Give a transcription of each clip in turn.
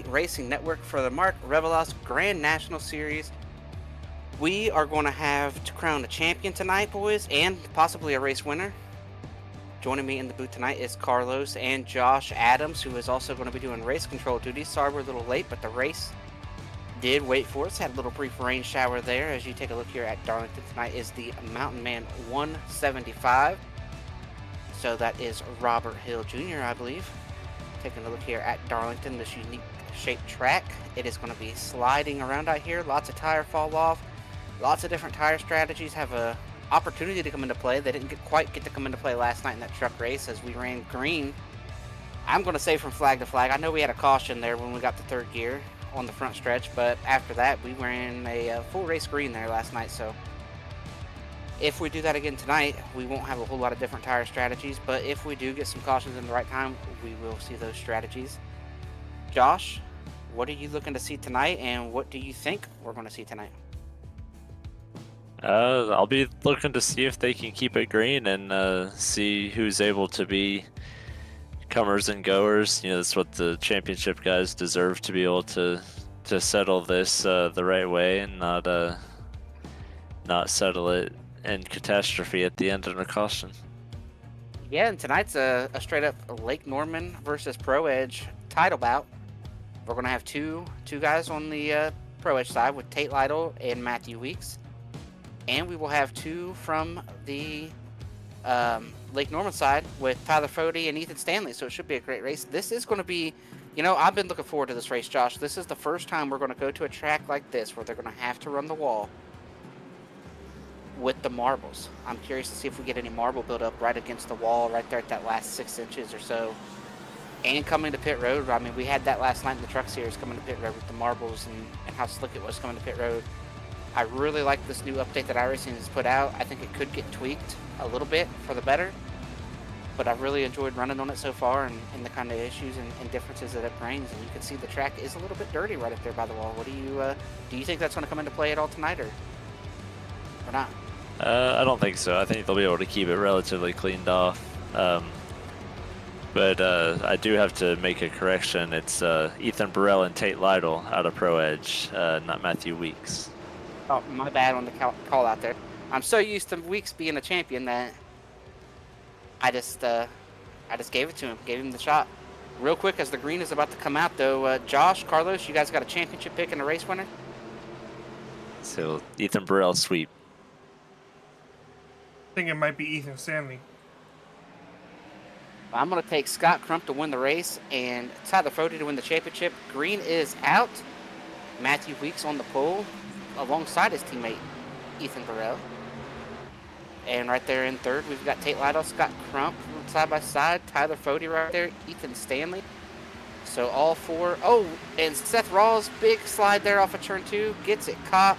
Racing Network for the Mark Rebilas Grand National Series. We are going to have to crown a champion tonight, boys, and possibly a race winner. Joining me in the booth tonight is Carlos and Josh Adams, who is also going to be doing race control duties. Sorry we're a little late, but the race did wait for us. Had a little brief rain shower there. As you take a look here at Darlington tonight is the Mountain Man 175. So that is Robert Hill Jr., I believe. Taking a look here at Darlington, this unique shaped track. It is going to be sliding around out here. Lots of tire fall off. Lots of different tire strategies have a opportunity to come into play. They didn't quite get to come into play last night in that truck race as we ran green. I'm going to say from flag to flag. I know we had a caution there when we got to third gear on the front stretch, but after that we ran a full race green there last night. So if we do that again tonight, we won't have a whole lot of different tire strategies, but if we do get some cautions in the right time, we will see those strategies. Josh, what are you looking to see tonight, and what do you think we're going to see tonight? I'll be looking to see if they can keep it green and see who's able to be comers and goers. You know, that's what the championship guys deserve, to be able to settle this the right way and not settle it in catastrophe at the end under caution. Yeah, and tonight's a straight up Lake Norman versus Pro Edge title bout. We're going to have two guys on the Pro Edge side with Tate Lytle and Matthew Weeks. And we will have two from the Lake Norman side with Tyler Fody and Ethan Stanley. So it should be a great race. This is going to be, you know, I've been looking forward to this race, Josh. This is the first time we're going to go to a track like this where they're going to have to run the wall with the marbles. I'm curious to see if we get any marble buildup right against the wall right there at that last 6 inches or so. And coming to pit road, I mean, we had that last night in the truck series coming to pit road with the marbles and how slick it was coming to pit road. I really like this new update that iRacing has put out. I think it could get tweaked a little bit for the better, but I've really enjoyed running on it so far and the kind of issues and differences that it brings. And you can see the track is a little bit dirty right up there by the wall. What do you think that's going to come into play at all tonight, or not? I don't think so. I think they'll be able to keep it relatively cleaned off. But I do have to make a correction. It's Ethan Burrell and Tate Lytle out of Pro Edge, not Matthew Weeks. Oh, my bad on the call out there. I'm so used to Weeks being a champion that I just gave it to him, gave him the shot. Real quick, as the green is about to come out, though, Josh, Carlos, you guys got a championship pick and a race winner? So Ethan Burrell sweep. I think it might be Ethan Stanley. I'm going to take Scott Crump to win the race and Tyler Fody to win the championship. Green is out. Matthew Weeks on the pole alongside his teammate, Ethan Burrell. And right there in third, we've got Tate Lytle, Scott Crump side by side, Tyler Fody right there, Ethan Stanley. So all four. Oh, and Seth Rawls, big slide there off of turn 2, gets it caught.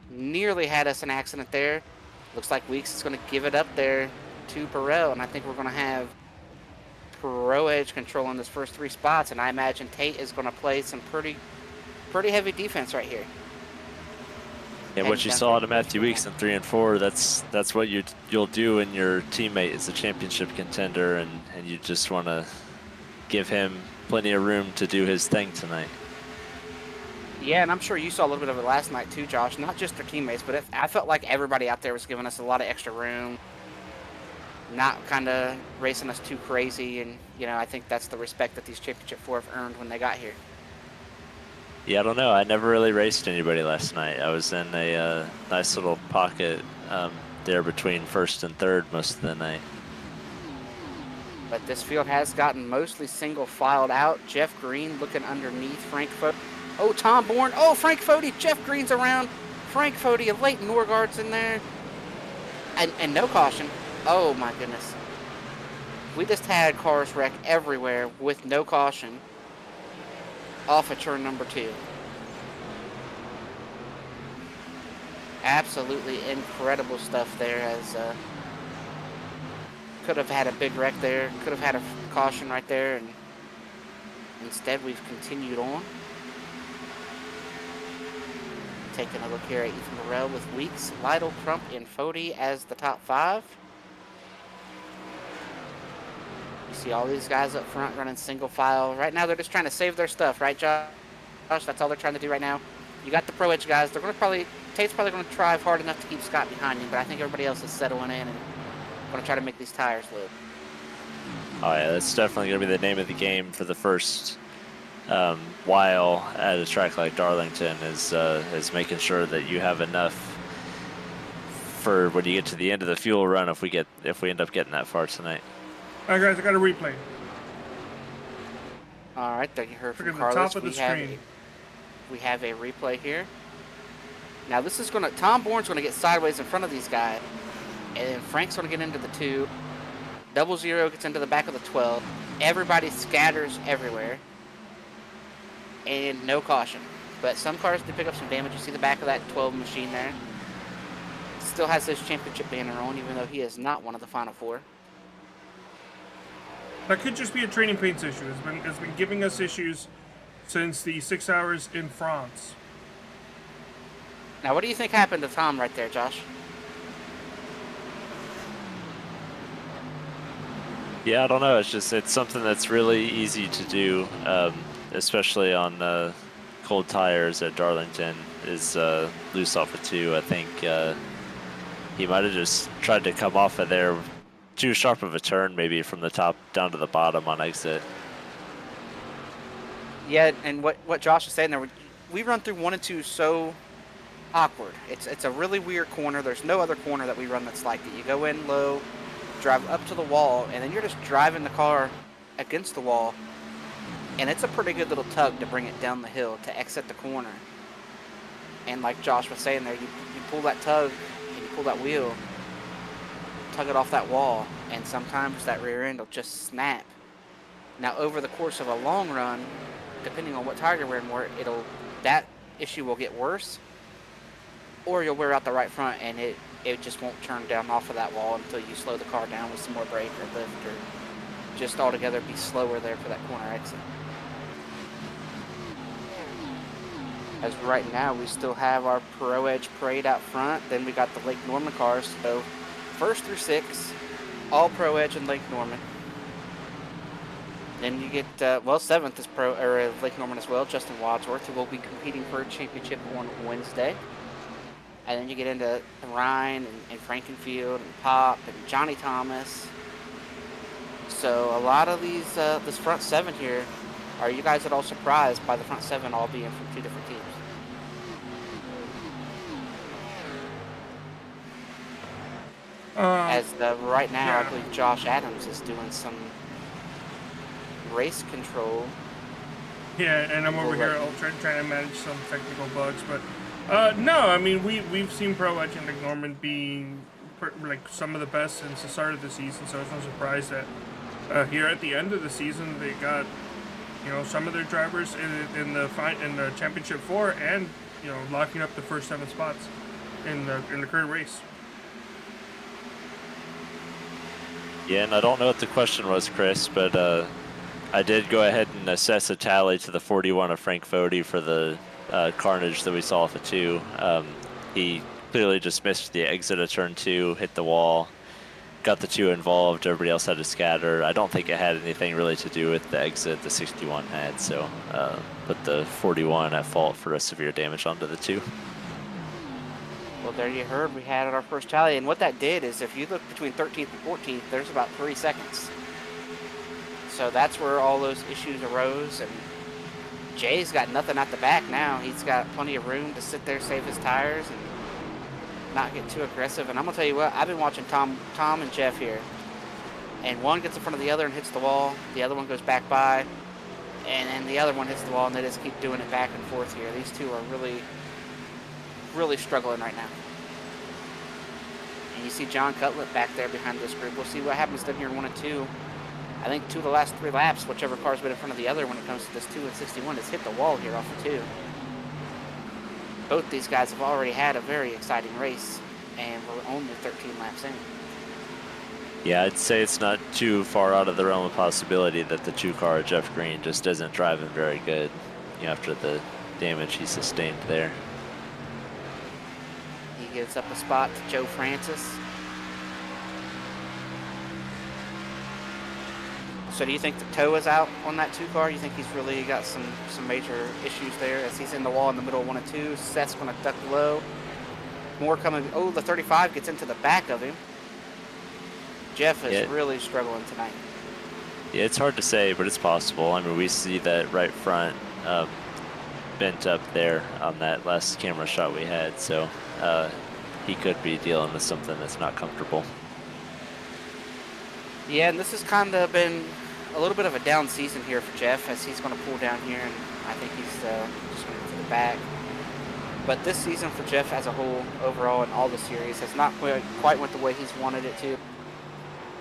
Nearly had us an accident there. Looks like Weeks is going to give it up there to Burrell, and I think we're going to have Pro Edge control in those first 3 spots, and I imagine Tate is going to play some pretty heavy defense right here. Yeah, what you saw out of Matthew Weeks in 3 and 4, that's what you'll do when your teammate is a championship contender, and you just want to give him plenty of room to do his thing tonight. Yeah, and I'm sure you saw a little bit of it last night too, Josh. Not just their teammates, but I felt like everybody out there was giving us a lot of extra room, not kind of racing us too crazy, and you know, I think that's the respect that these Championship 4 have earned when they got here. Yeah, I don't know. I never really raced anybody last night. I was in a nice little pocket there between first and third most of the night. But this field has gotten mostly single filed out. Jeff Green looking underneath Frank Fody. Oh, Tom Bourne. Oh, Frank Fody. Jeff Green's around. Frank Fody, and Leighton Norgard's in there. And no caution. Oh, my goodness. We just had cars wreck everywhere with no caution off of turn number 2. Absolutely incredible stuff there, as could have had a big wreck there, could have had a caution right there, and instead we've continued on. Taking a look here at Ethan Burrell with Weeks, Lytle, Crump, and Fody as the top 5. We See all these guys up front running single file. Right now, they're just trying to save their stuff, right, Josh? That's all they're trying to do right now. You got the Pro Edge guys. They're going to probably, Tate's probably going to try hard enough to keep Scott behind him, but I think everybody else is settling in and going to try to make these tires live. Oh yeah, that's definitely going to be the name of the game for the first while at a track like Darlington is making sure that you have enough for when you get to the end of the fuel run if we end up getting that far tonight. All right, guys, I got a replay. All right, there you heard from Look at the Carlos. top of the screen. We have a replay here. Now this is going to, Tom Bourne's going to get sideways in front of these guys, and then Frank's going to get into the 2. 00 gets into the back of the 12. Everybody scatters everywhere, and no caution. But some cars did pick up some damage. You see the back of that 12 machine there. Still has his championship banner on, even though he is not one of the final 4. That could just be a training pains issue. It's been giving us issues since the 6 hours in France. Now, what do you think happened to Tom right there, Josh? Yeah, I don't know. It's something that's really easy to do, especially on cold tires at Darlington. Is loose off of 2. I think he might have just tried to come off of there too sharp of a turn, maybe from the top down to the bottom on exit. Yeah, and what Josh is saying there, we run through 1 and 2 so awkward. It's a really weird corner. There's no other corner that we run that's like it. You go in low, drive up to the wall, and then you're just driving the car against the wall, and it's a pretty good little tug to bring it down the hill to exit the corner. And like Josh was saying there, you pull that tug and you pull that wheel, tug it off that wall, and sometimes that rear end will just snap. Now over the course of a long run, depending on what tire you're wearing, that issue will get worse, or you'll wear out the right front and it just won't turn down off of that wall until you slow the car down with some more brake or lift, or just altogether be slower there for that corner exit. As right now, we still have our Pro Edge parade out front. Then we got the Lake Norman cars. So 1st through 6, all Pro Edge and Lake Norman. Then you get, 7th is Lake Norman as well. Justin Wadsworth, who will be competing for a championship on Wednesday. And then you get into Ryan and Frankenfield and Pop and Johnny Thomas. So a lot of this front 7 here, are you guys at all surprised by the front 7 all being from 2 different teams? Right now, yeah. I believe Josh Adams is doing some race control. Yeah, and I'm over here trying to manage some technical bugs, but no, I mean we've seen Pro Edge and Lake Norman being like some of the best since the start of the season, so it's no surprise that here at the end of the season they got some of their drivers in the championship 4 and locking up the first 7 spots in the current race. Yeah, and I don't know what the question was, Chris, but I did go ahead and assess a tally to the 41 of Frank Fody for the carnage that we saw off of 2. He clearly just missed the exit of turn 2, hit the wall, got the 2 involved. Everybody else had to scatter. I don't think it had anything really to do with the exit the 61 had, so put the 41 at fault for a severe damage onto the 2. Well, there you heard, we had our first tally, and what that did is if you look between 13th and 14th, there's about 3 seconds. So that's where all those issues arose, and Jay's got nothing at the back now. He's got plenty of room to sit there, save his tires, and not get too aggressive. And I'm going to tell you what, I've been watching Tom and Jeff here, and one gets in front of the other and hits the wall, the other one goes back by, and then the other one hits the wall, and they just keep doing it back and forth here. These two are really, really struggling right now. And you see John Cutlett back there behind this group. We'll see what happens to them here in 1 and 2. I think 2 of the last 3 laps, whichever car's been in front of the other when it comes to this 2 and 61, has hit the wall here off of 2. Both these guys have already had a very exciting race, and we're only 13 laps in. Yeah, I'd say it's not too far out of the realm of possibility that the 2 car Jeff Green just isn't driving very good, after the damage he sustained there. He gives up a spot to Joe Francis. So do you think the toe is out on that 2 car? You think he's really got some major issues there as he's in the wall in the middle of 1 and 2? Seth's going to duck low. More coming. Oh, the 35 gets into the back of him. Jeff is really struggling tonight. Yeah, it's hard to say, but it's possible. I mean, we see that right front bent up there on that last camera shot we had, so he could be dealing with something that's not comfortable. Yeah, and this has kind of been a little bit of a down season here for Jeff as he's going to pull down here, and I think he's just going to go to the back. But this season for Jeff as a whole, overall in all the series, has not quite went the way he's wanted it to.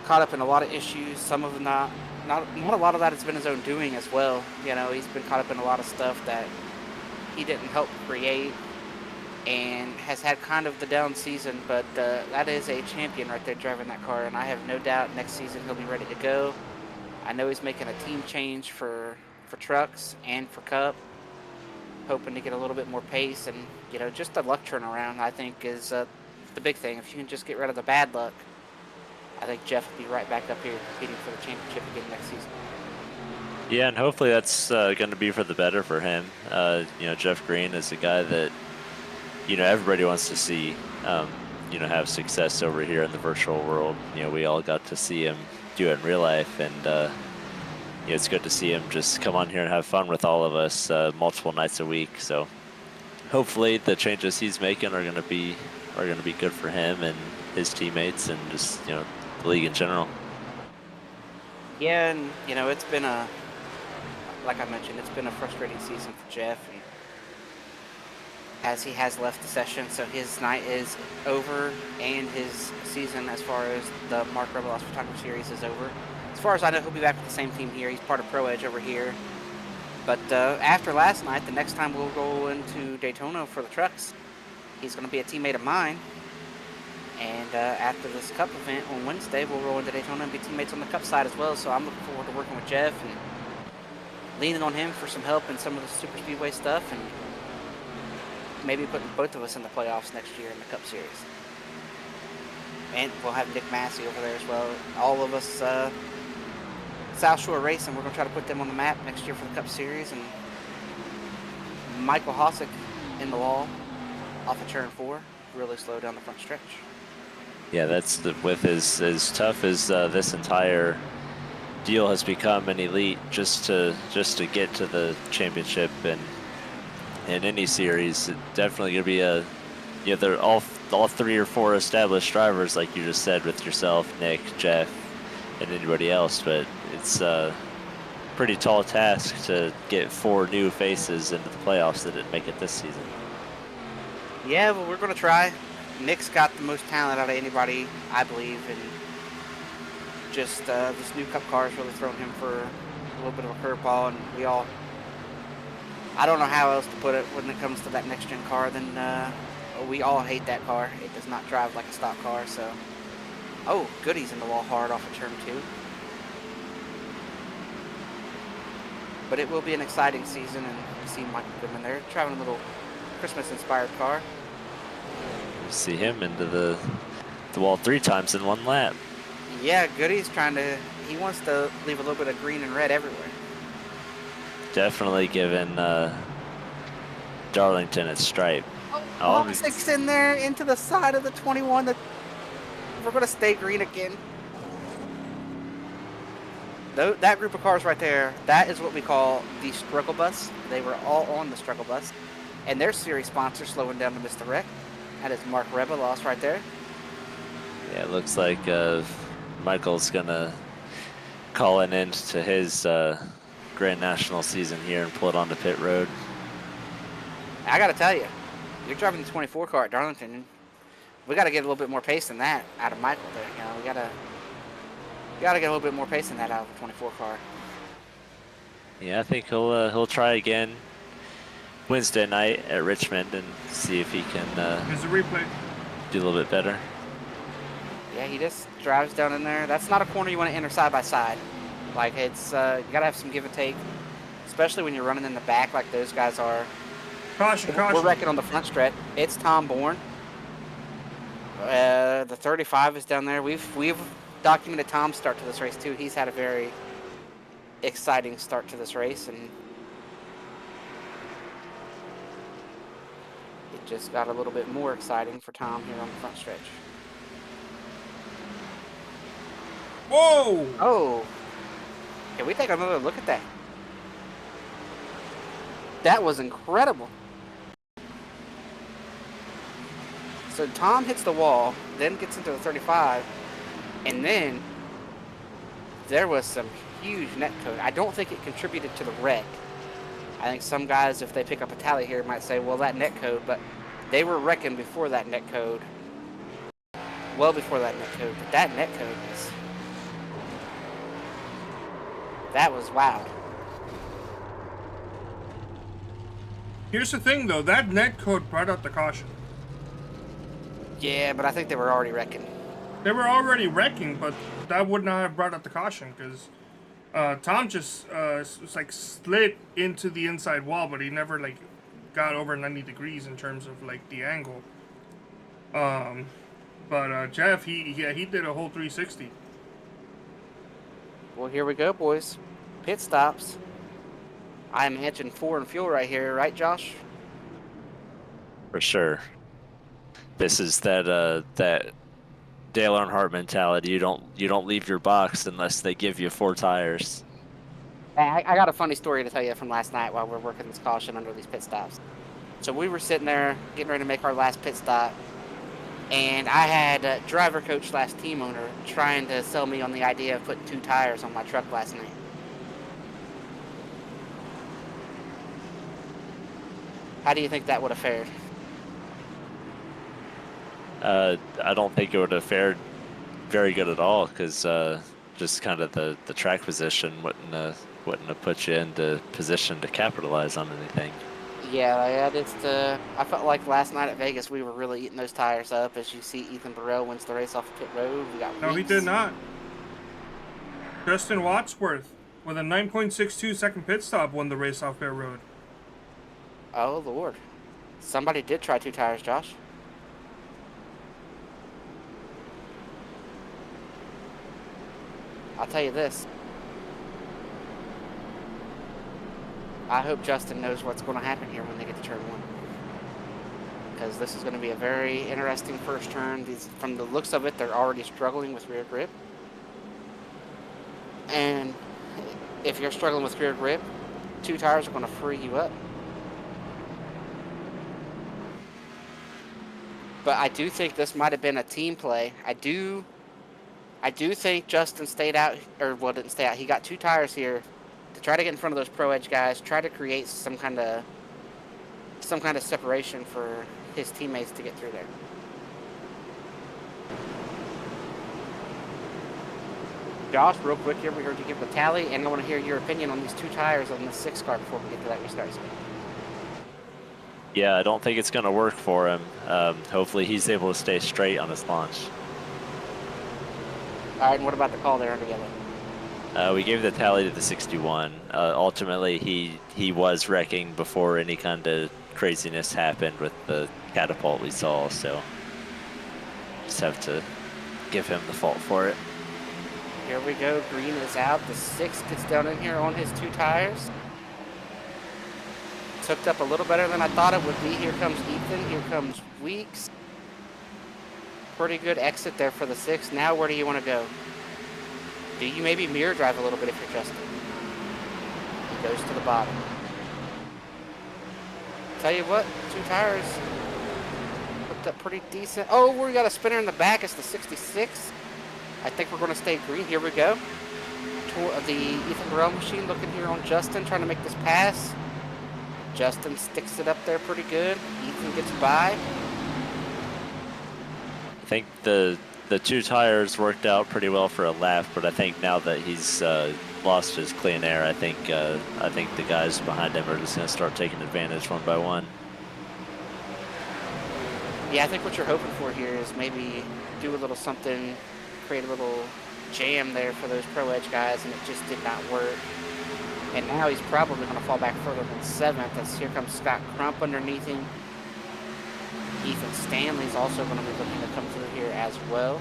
Caught up in a lot of issues. Some of them not a lot of that has been his own doing as well. You know, he's been caught up in a lot of stuff that he didn't help create and has had kind of the down season, but that is a champion right there driving that car, and I have no doubt next season he'll be ready to go. I know he's making a team change for trucks and for Cup, hoping to get a little bit more pace, and you know, just the luck turnaround I think is the big thing. If you can just get rid of the bad luck, I think Jeff will be right back up here competing for the championship again next season. Yeah, and hopefully that's going to be for the better for him. You know, Jeff Green is a guy that, you know, everybody wants to see, you know, have success over here in the virtual world. You know, we all got to see him do it in real life, and you know, it's good to see him just come on here and have fun with all of us multiple nights a week. So hopefully the changes he's making are going to be good for him and his teammates and just, you know, the league in general. Yeah, and you know, it's been like I mentioned, it's been a frustrating season for Jeff, and as he has left the session, so his night is over, and his season as far as the Mark Rebilas Photography Series is over. As far as I know, he'll be back with the same team here. He's part of Pro Edge over here. But after last night, the next time we'll go into Daytona for the trucks, he's going to be a teammate of mine. And after this Cup event on Wednesday, we'll roll into Daytona and be teammates on the Cup side as well. So I'm looking forward to working with Jeff and leaning on him for some help in some of the super speedway stuff, and maybe putting both of us in the playoffs next year in the Cup Series. And we'll have Nick Massey over there as well. All of us, South Shore Racing, we're going to try to put them on the map next year for the Cup Series. And Michael Hosick in the wall off of turn 4, really slow down the front stretch. Yeah, that's with as tough as this entire deal has become an elite, just to get to the championship and in any series, it's definitely gonna be a, you know, they're all 3 or 4 established drivers, like you just said, with yourself, Nick, Jeff, and anybody else. But it's a pretty tall task to get 4 new faces into the playoffs that didn't make it this season. Yeah, well, we're gonna try. Nick's got the most talent out of anybody, I believe, and just this new Cup car has really thrown him for a little bit of a curveball, and I don't know how else to put it when it comes to that next-gen car. Then we all hate that car. It does not drive like a stock car. So, oh, Goody's in the wall hard off of turn 2. But it will be an exciting season, and you see Michael Goodman there driving a little Christmas-inspired car. You see him into the wall 3 times in 1 lap. Yeah, Goody's he wants to leave a little bit of green and red everywhere. Definitely giving Darlington its stripe. Oh, 6 in there into the side of the 21. We're going to stay green again. That group of cars right there, that is what we call the struggle bus. They were all on the struggle bus. And their series sponsor slowing down to miss the wreck. That is Mark Rebilas right there. Yeah, it looks like Michael's going to call an end to his Grand National season here and pull it onto pit road. I got to tell you, you're driving the 24 car at Darlington. We got to get a little bit more pace than that out of Michael there. You know, we got to get a little bit more pace than that out of the 24 car. Yeah, I think he'll try again Wednesday night at Richmond and see if he can Here's the replay. Do a little bit better. Yeah, he just drives down in there. That's not a corner you want to enter side by side. Like, it's you got to have some give and take, especially when you're running in the back like those guys are. Caution, caution. We're wrecking on the front stretch. It's Tom Bourne. The 35 is down there. We've documented Tom's start to this race too. He's had a very exciting start to this race, and it just got a little bit more exciting for Tom here on the front stretch. Whoa! Oh, can we take another look at that? That was incredible. So Tom hits the wall, then gets into the 35, and then there was some huge net code. I don't think it contributed to the wreck. I think some guys, if they pick up a tally here, might say, well, that net code, but they were wrecking before that net code. Well before that net code, but that net code was... That was wild. Here's the thing, though. That net code brought out the caution. Yeah, but I think they were already wrecking. They were already wrecking, but that would not have brought out the caution, because Tom just like slid into the inside wall, but he never like got over 90 degrees in terms of like the angle. But Jeff, he did a whole 360. Well, here we go, boys. Pit stops. I imagine 4 and fuel right here, right, Josh? For sure. This is that Dale Earnhardt mentality. You don't leave your box unless they give you 4 tires. I got a funny story to tell you from last night while we're working this caution under these pit stops. So we were sitting there getting ready to make our last pit stop, and I had driver coach / team owner trying to sell me on the idea of putting 2 tires on my truck last night. How do you think that would have fared? I don't think it would have fared very good at all, because just kind of the track position wouldn't have put you into position to capitalize on anything. Yeah, I felt like last night at Vegas we were really eating those tires up. As you see, Ethan Burrell wins the race off of pit road. We got No, Weeks. he did not. Justin Wadsworth with a 9.62 second pit stop won the race off pit road. Oh Lord, somebody did try 2 tires, Josh. I'll tell you this. I hope Justin knows what's going to happen here when they get to turn 1. Because this is going to be a very interesting first turn. From the looks of it, they're already struggling with rear grip. And if you're struggling with rear grip, 2 tires are going to free you up. But I do think this might have been a team play. I do think Justin stayed out, or well, didn't stay out. He got 2 tires here to try to get in front of those Pro Edge guys, try to create some kind of separation for his teammates to get through there. Josh, real quick here, we heard you give the tally, and I want to hear your opinion on these 2 tires on this 6 car before we get to that restart speed. Yeah, I don't think it's going to work for him. Hopefully he's able to stay straight on his launch. All right, and what about the call there under yellow? We gave the tally to the 61. Ultimately, he was wrecking before any kind of craziness happened with the catapult we saw, so just have to give him the fault for it. Here we go, green is out. The 6 gets down in here on his 2 tires. It's hooked up a little better than I thought it would be. Here comes Ethan, here comes Weeks. Pretty good exit there for the 6. Now where do you want to go? Do you maybe mirror drive a little bit if you're Justin? He goes to the bottom. Tell you what, 2 tires hooked up pretty decent. Oh, we got a spinner in the back. It's the 66. I think we're going to stay green. Here we go. The Ethan Burrell machine looking here on Justin, trying to make this pass. Justin sticks it up there pretty good. Ethan gets by. I think the 2 tires worked out pretty well for a lap, but I think now that he's lost his clean air, I think the guys behind him are just going to start taking advantage one by one. Yeah, I think what you're hoping for here is maybe do a little something, create a little jam there for those Pro Edge guys, and it just did not work. And now he's probably going to fall back further than 7th, as here comes Scott Crump underneath him. Ethan Stanley's also going to be looking to come through here as well.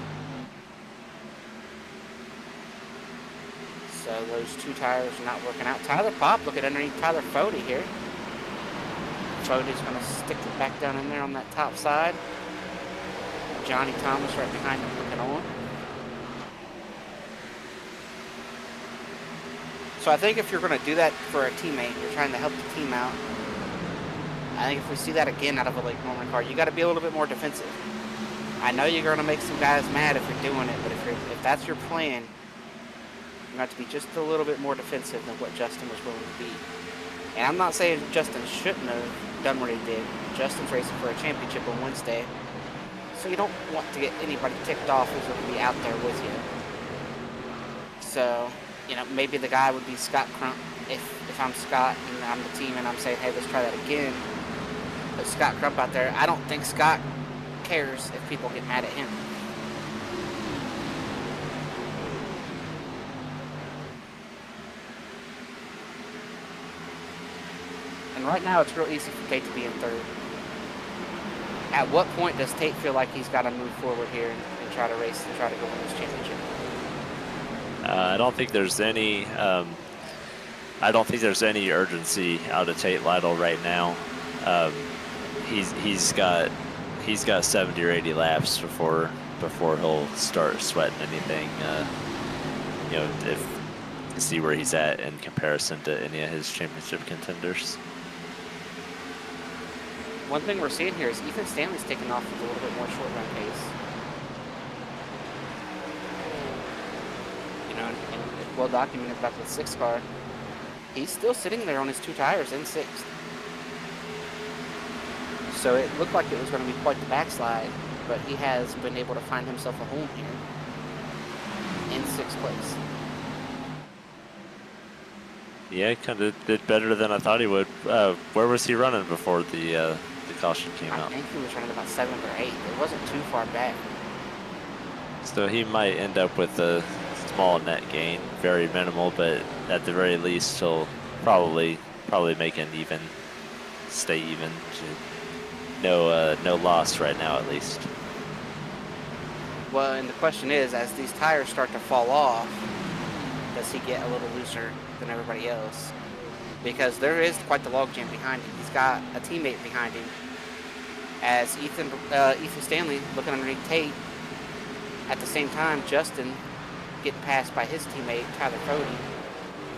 So those 2 tires are not working out. Tyler Pop looking underneath Tyler Fody here. Fody's going to stick it back down in there on that top side. Johnny Thomas right behind him looking on. So I think if you're going to do that for a teammate, you're trying to help the team out. I think if we see that again out of a Lake Norman car, you got to be a little bit more defensive. I know you're going to make some guys mad if you're doing it, but if that's your plan, you have to be just a little bit more defensive than what Justin was willing to be. And I'm not saying Justin shouldn't have done what he did. Justin's racing for a championship on Wednesday, so you don't want to get anybody ticked off who's going to be out there with you. So, you know, maybe the guy would be Scott Crump. If I'm Scott and I'm the team and I'm saying, hey, let's try that again. But Scott Crump out there, I don't think Scott cares if people get mad at him. And right now it's real easy for Tate to be in third. At what point does Tate feel like he's got to move forward here and try to race and try to go win this championship? I don't think there's any. I don't think there's any urgency out of Tate Lytle right now. He's got 70 or 80 laps before he'll start sweating anything. You know, if see where he's at in comparison to any of his championship contenders. One thing we're seeing here is Ethan Stanley's taking off with a little bit more short run pace. You know, and it's well documented about the 6th car. He's still sitting there on his 2 tires in 6th. So it looked like it was going to be quite the backslide, but he has been able to find himself a home here in 6th place. Yeah, kind of did better than I thought he would. Where was he running before the caution came out? I think he was running about 7th or 8th. It wasn't too far back. So he might end up with a small net gain, very minimal, but at the very least he'll probably make an even, stay even. No loss right now at least. Well, and the question is, as these tires start to fall off, does he get a little looser than everybody else? Because there is quite the logjam behind him. He's got a teammate behind him. As Ethan Stanley looking underneath Tate. At the same time, Justin getting passed by his teammate, Tyler Fody.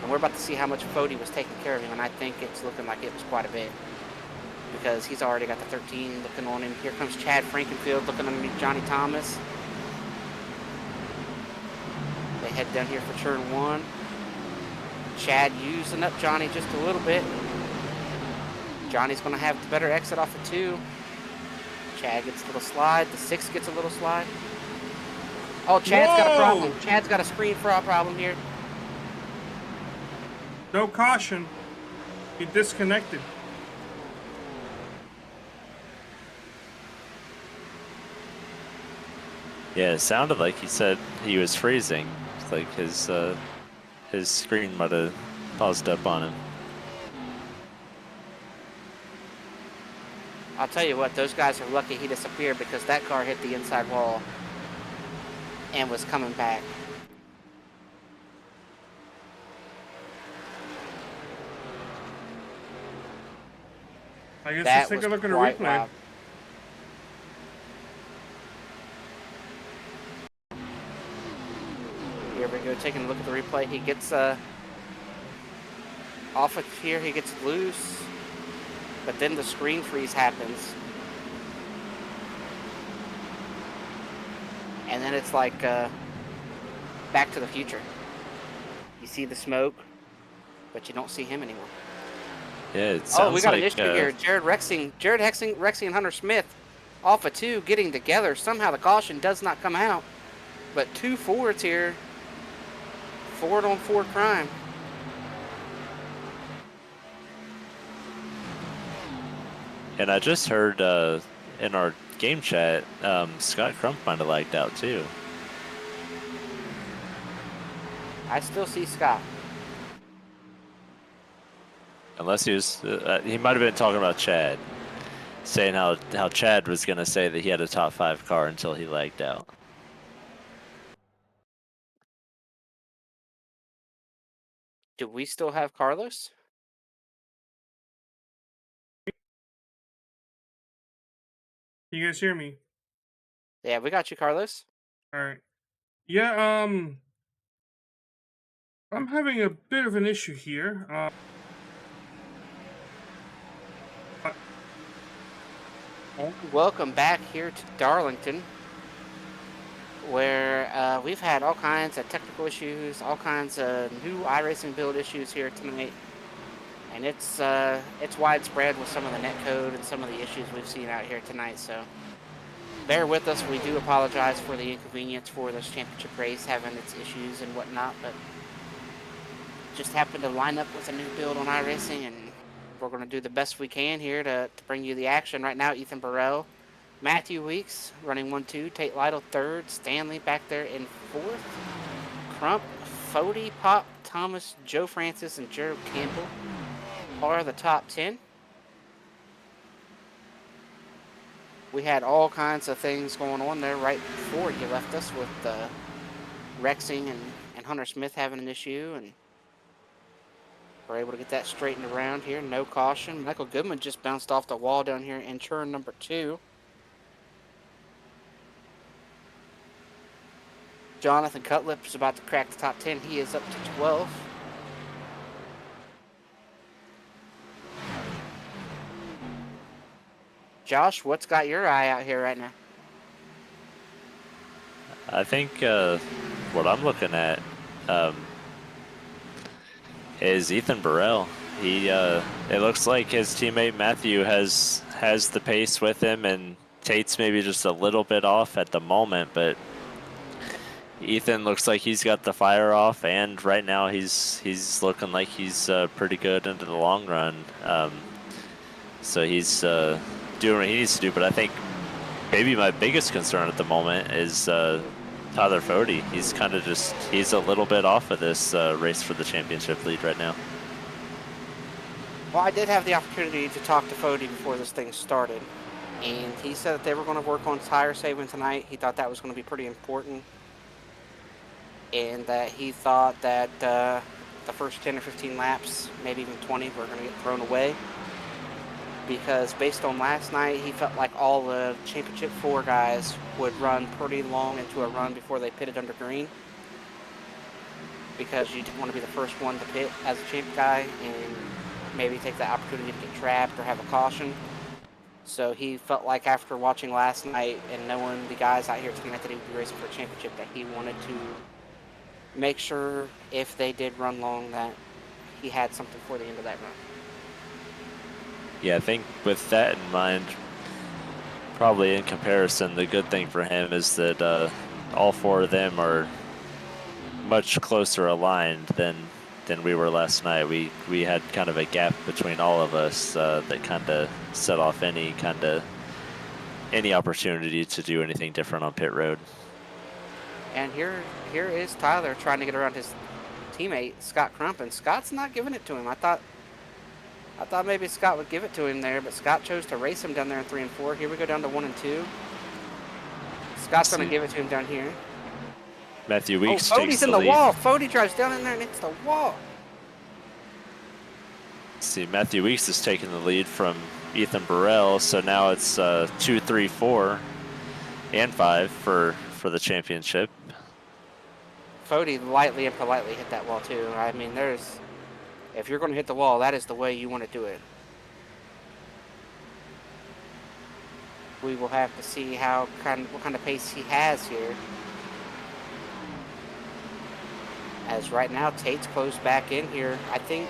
And we're about to see how much Fody was taking care of him, and I think it's looking like it was quite a bit. Because he's already got the 13 looking on him. Here comes Chad Frankenfield looking underneath Johnny Thomas. They head down here for turn 1. Chad using up Johnny just a little bit. Johnny's going to have the better exit off of 2. Chad gets a little slide. The 6 gets a little slide. Oh, Chad's got a problem. Chad's got a screen problem here. No caution. He disconnected. Yeah, it sounded like he said he was freezing. It's like his screen might have paused up on him. I'll tell you what, those guys are lucky he disappeared because that car hit the inside wall and was coming back. I guess That let's take a look at a quite replay. wild. Here we go, taking a look at the replay. He gets off of here, he gets loose, but then the screen freeze happens. And then it's like Back to the Future. You see the smoke, but you don't see him anymore. Yeah, it sounds we got like, an issue here. Jared Rexing and Hunter Smith off of 2 getting together. Somehow the caution does not come out. But 2 Fords here. Ford on Ford crime. And I just heard in our game chat, Scott Crump might have lagged out too. I still see Scott. Unless he was, he might have been talking about Chad, saying how Chad was going to say that he had a top 5 car until he lagged out. Do we still have Carlos? Can you guys hear me? Yeah, we got you, Carlos. All right. Yeah. I'm having a bit of an issue here. And welcome back here to Darlington, where we've had all kinds of technical issues, all kinds of new iRacing build issues here tonight, and it's widespread with some of the netcode and some of the issues we've seen out here tonight. So bear with us. We do apologize for the inconvenience for this championship race having its issues and whatnot, but just happened to line up with a new build on iRacing, and we're going to do the best we can here to bring you the action. Right now, Ethan Burrell, Matthew Weeks running 1-2, Tate Lytle 3rd, Stanley back there in 4th, Crump, Fody, Pop, Thomas, Joe Francis, and Gerald Campbell are the top 10. We had all kinds of things going on there right before you left us with Rexing and Hunter Smith having an issue, and we're able to get that straightened around here. No caution. Michael Goodman just bounced off the wall down here in turn number 2. Jonathan Cutlip is about to crack the top 10. He is up to 12. Josh, what's got your eye out here right now? I think what I'm looking at is Ethan Burrell. He it looks like his teammate Matthew has the pace with him, and Tate's maybe just a little bit off at the moment, but Ethan looks like he's got the fire off, and right now he's looking like he's pretty good into the long run. So he's doing what he needs to do, but I think maybe my biggest concern at the moment is Tyler Fody. He's kind of he's a little bit off of this race for the championship lead right now. Well, I did have the opportunity to talk to Fody before this thing started, and he said that they were going to work on tire saving tonight. He thought that was going to be pretty important, and that he thought that the first 10 or 15 laps, maybe even 20, were going to get thrown away, because based on last night, he felt like all the Championship 4 guys would run pretty long into a run before they pitted under green, because you didn't want to be the first one to pit as a champ guy and maybe take the opportunity to get trapped or have a caution. So he felt like after watching last night and knowing the guys out here tonight that he would be racing for a championship, that he wanted to make sure if they did run long that he had something for the end of that run. Yeah, I think with that in mind, probably in comparison, the good thing for him is that all 4 of them are much closer aligned than we were last night. We had kind of a gap between all of us that kind of set off any opportunity to do anything different on pit road. And here is Tyler trying to get around his teammate Scott Crump, and Scott's not giving it to him. I thought maybe Scott would give it to him there, but Scott chose to race him down there in 3 and 4. Here we go down to 1 and 2. Scott's going to give it to him down here. Matthew Weeks Fody's takes in the the lead. wall. Fody drives down in there and hits the wall. See, Matthew Weeks is taking the lead from Ethan Burrell, so now it's 2, 3, 4, and 5 for the championship. Fody lightly and politely hit that wall too. I mean, if you're going to hit the wall, that is the way you want to do it. We will have to see what kind of pace he has here. As right now, Tate's closed back in here. I think,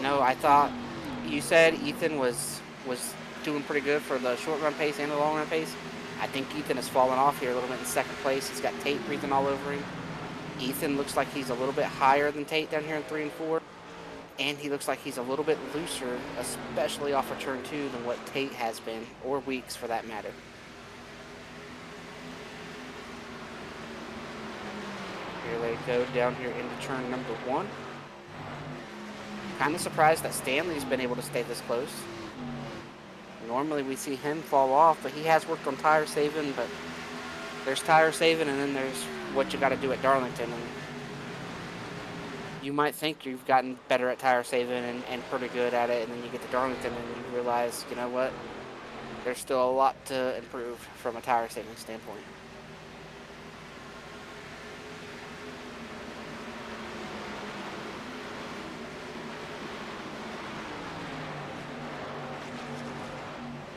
I thought you said Ethan was doing pretty good for the short run pace and the long run pace. I think Ethan has fallen off here a little bit in second place. He's got Tate breathing all over him. Ethan looks like he's a little bit higher than Tate down here in 3 and 4. And he looks like he's a little bit looser, especially off of turn 2, than what Tate has been, or Weeks for that matter. Here they go down here into turn number 1. Kind of surprised that Stanley's been able to stay this close. Normally we see him fall off, but he has worked on tire saving, but there's tire saving and then there's what you got to do at Darlington. And you might think you've gotten better at tire saving and pretty good at it, and then you get to Darlington and you realize, you know what, there's still a lot to improve from a tire saving standpoint.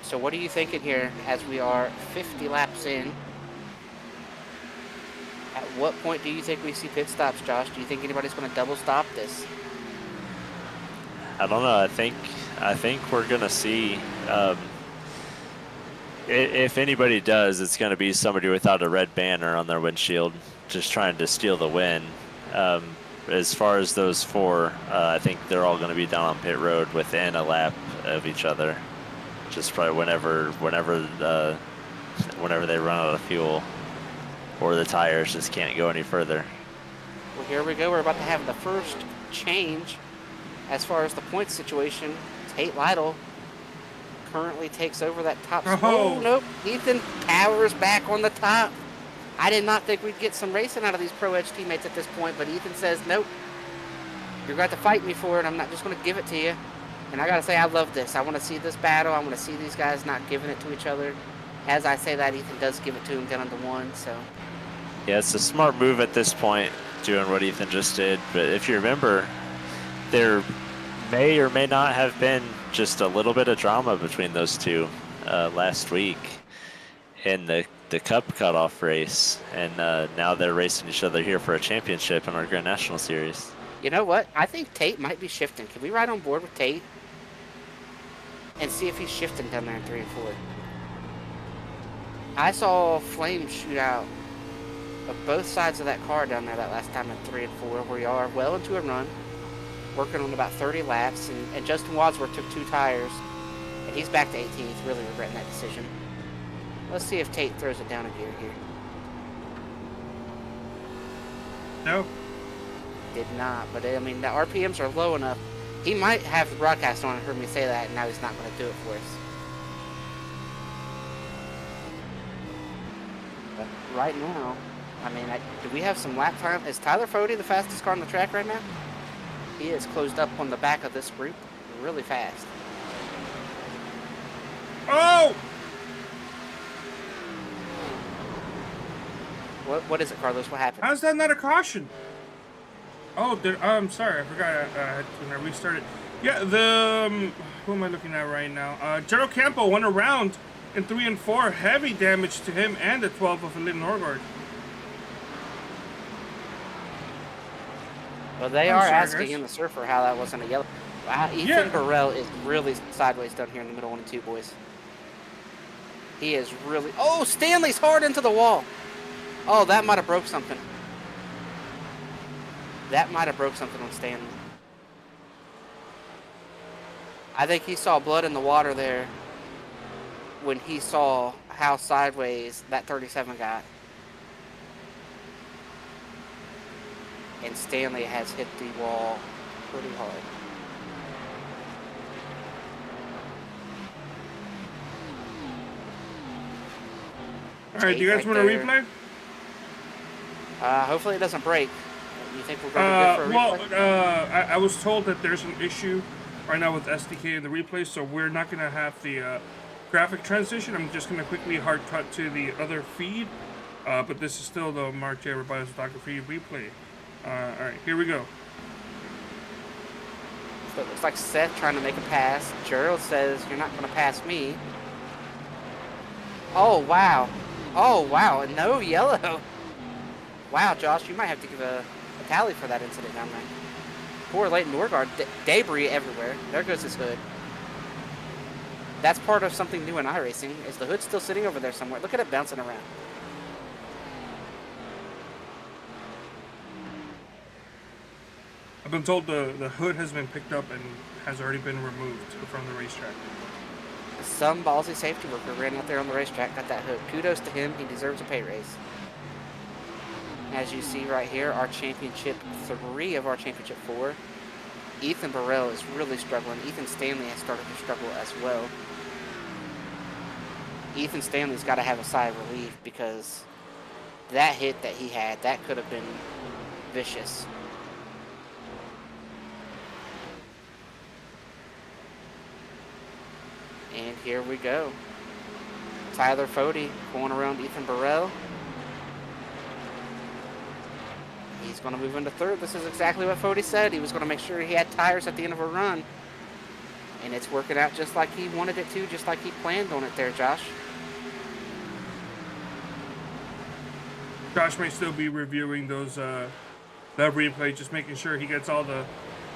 So what are you thinking here as we are 50 laps in? At what point do you think we see pit stops, Josh? Do you think anybody's going to double stop this? I don't know. I think we're gonna see. If anybody does, it's gonna be somebody without a red banner on their windshield, just trying to steal the win. As far as those four, I think they're all gonna be down on pit road within a lap of each other. Just probably whenever they run out of fuel, or the tires just can't go any further. Well, here we go. We're about to have the first change as far as the points situation. Tate Lytle currently takes over that top spot. Oh, nope. Ethan powers back on the top. I did not think we'd get some racing out of these Pro Edge teammates at this point, but Ethan says, nope, you're going to have to fight me for it. I'm not just going to give it to you. And I got to say, I love this. I want to see this battle. I want to see these guys not giving it to each other. As I say that, Ethan does give it to him down to one, so. Yeah, it's a smart move at this point, doing what Ethan just did. But if you remember, there may or may not have been just a little bit of drama between those two last week in the Cup cutoff race, and now they're racing each other here for a championship in our Grand National Series. You know what? I think Tate might be shifting. Can we ride on board with Tate and see if he's shifting down there in 3 and 4? I saw flames shoot out of both sides of that car down there that last time in 3 and 4, where we are well into a run, working on about 30 laps, and Justin Wadsworth took 2 tires, and he's back to 18th, really regretting that decision. Let's see if Tate throws it down a gear here. No. Did not, but I mean, the RPMs are low enough. He might have the broadcast on and heard me say that, and now he's not going to do it for us. But right now, I mean, do we have some lap time? Is Tyler Fody the fastest car on the track right now? He is closed up on the back of this group really fast. Oh! What is it, Carlos? What happened? How's that not a caution? Oh, I'm sorry. I forgot I had to restart it. Yeah, who am I looking at right now? Gerald Campo went around in 3 and 4. Heavy damage to him and the 12 of Lynn Norgard. Well, they are asking in the surfer how that wasn't a yellow. Wow, Ethan Burrell is really sideways down here in the middle 1 and 2, boys. He is really... Oh, Stanley's hard into the wall. Oh, that might have broke something. That might have broke something on Stanley. I think he saw blood in the water there when he saw how sideways that 37 got. And Stanley has hit the wall pretty hard. All right, do you guys want to replay? Hopefully it doesn't break. You think we're going to go for a replay? Well, I was told that there's an issue right now with SDK in the replay, so we're not going to have the graphic transition. I'm just going to quickly hard cut to the other feed, but this is still the Mark J. Rebilas photography replay. All right, here we go. So it looks like Seth trying to make a pass. Gerald says, you're not going to pass me. Oh, wow. Oh, wow, and no yellow. Wow, Josh, you might have to give a tally for that incident down there. Poor Leighton Norgard, debris everywhere. There goes his hood. That's part of something new in iRacing. Is the hood still sitting over there somewhere? Look at it bouncing around. I've been told the hood has been picked up and has already been removed from the racetrack. Some ballsy safety worker ran out there on the racetrack, got that hood. Kudos to him. He deserves a pay raise. As you see right here, our championship 3 of our championship 4. Ethan Burrell is really struggling. Ethan Stanley has started to struggle as well. Ethan Stanley's got to have a sigh of relief because that hit that he had, that could have been vicious. And here we go. Tyler Fode going around Ethan Burrell. He's going to move into third. This is exactly what Fode said. He was going to make sure he had tires at the end of a run. And it's working out just like he wanted it to, just like he planned on it there, Josh. Josh may still be reviewing those that replay, just making sure he gets all the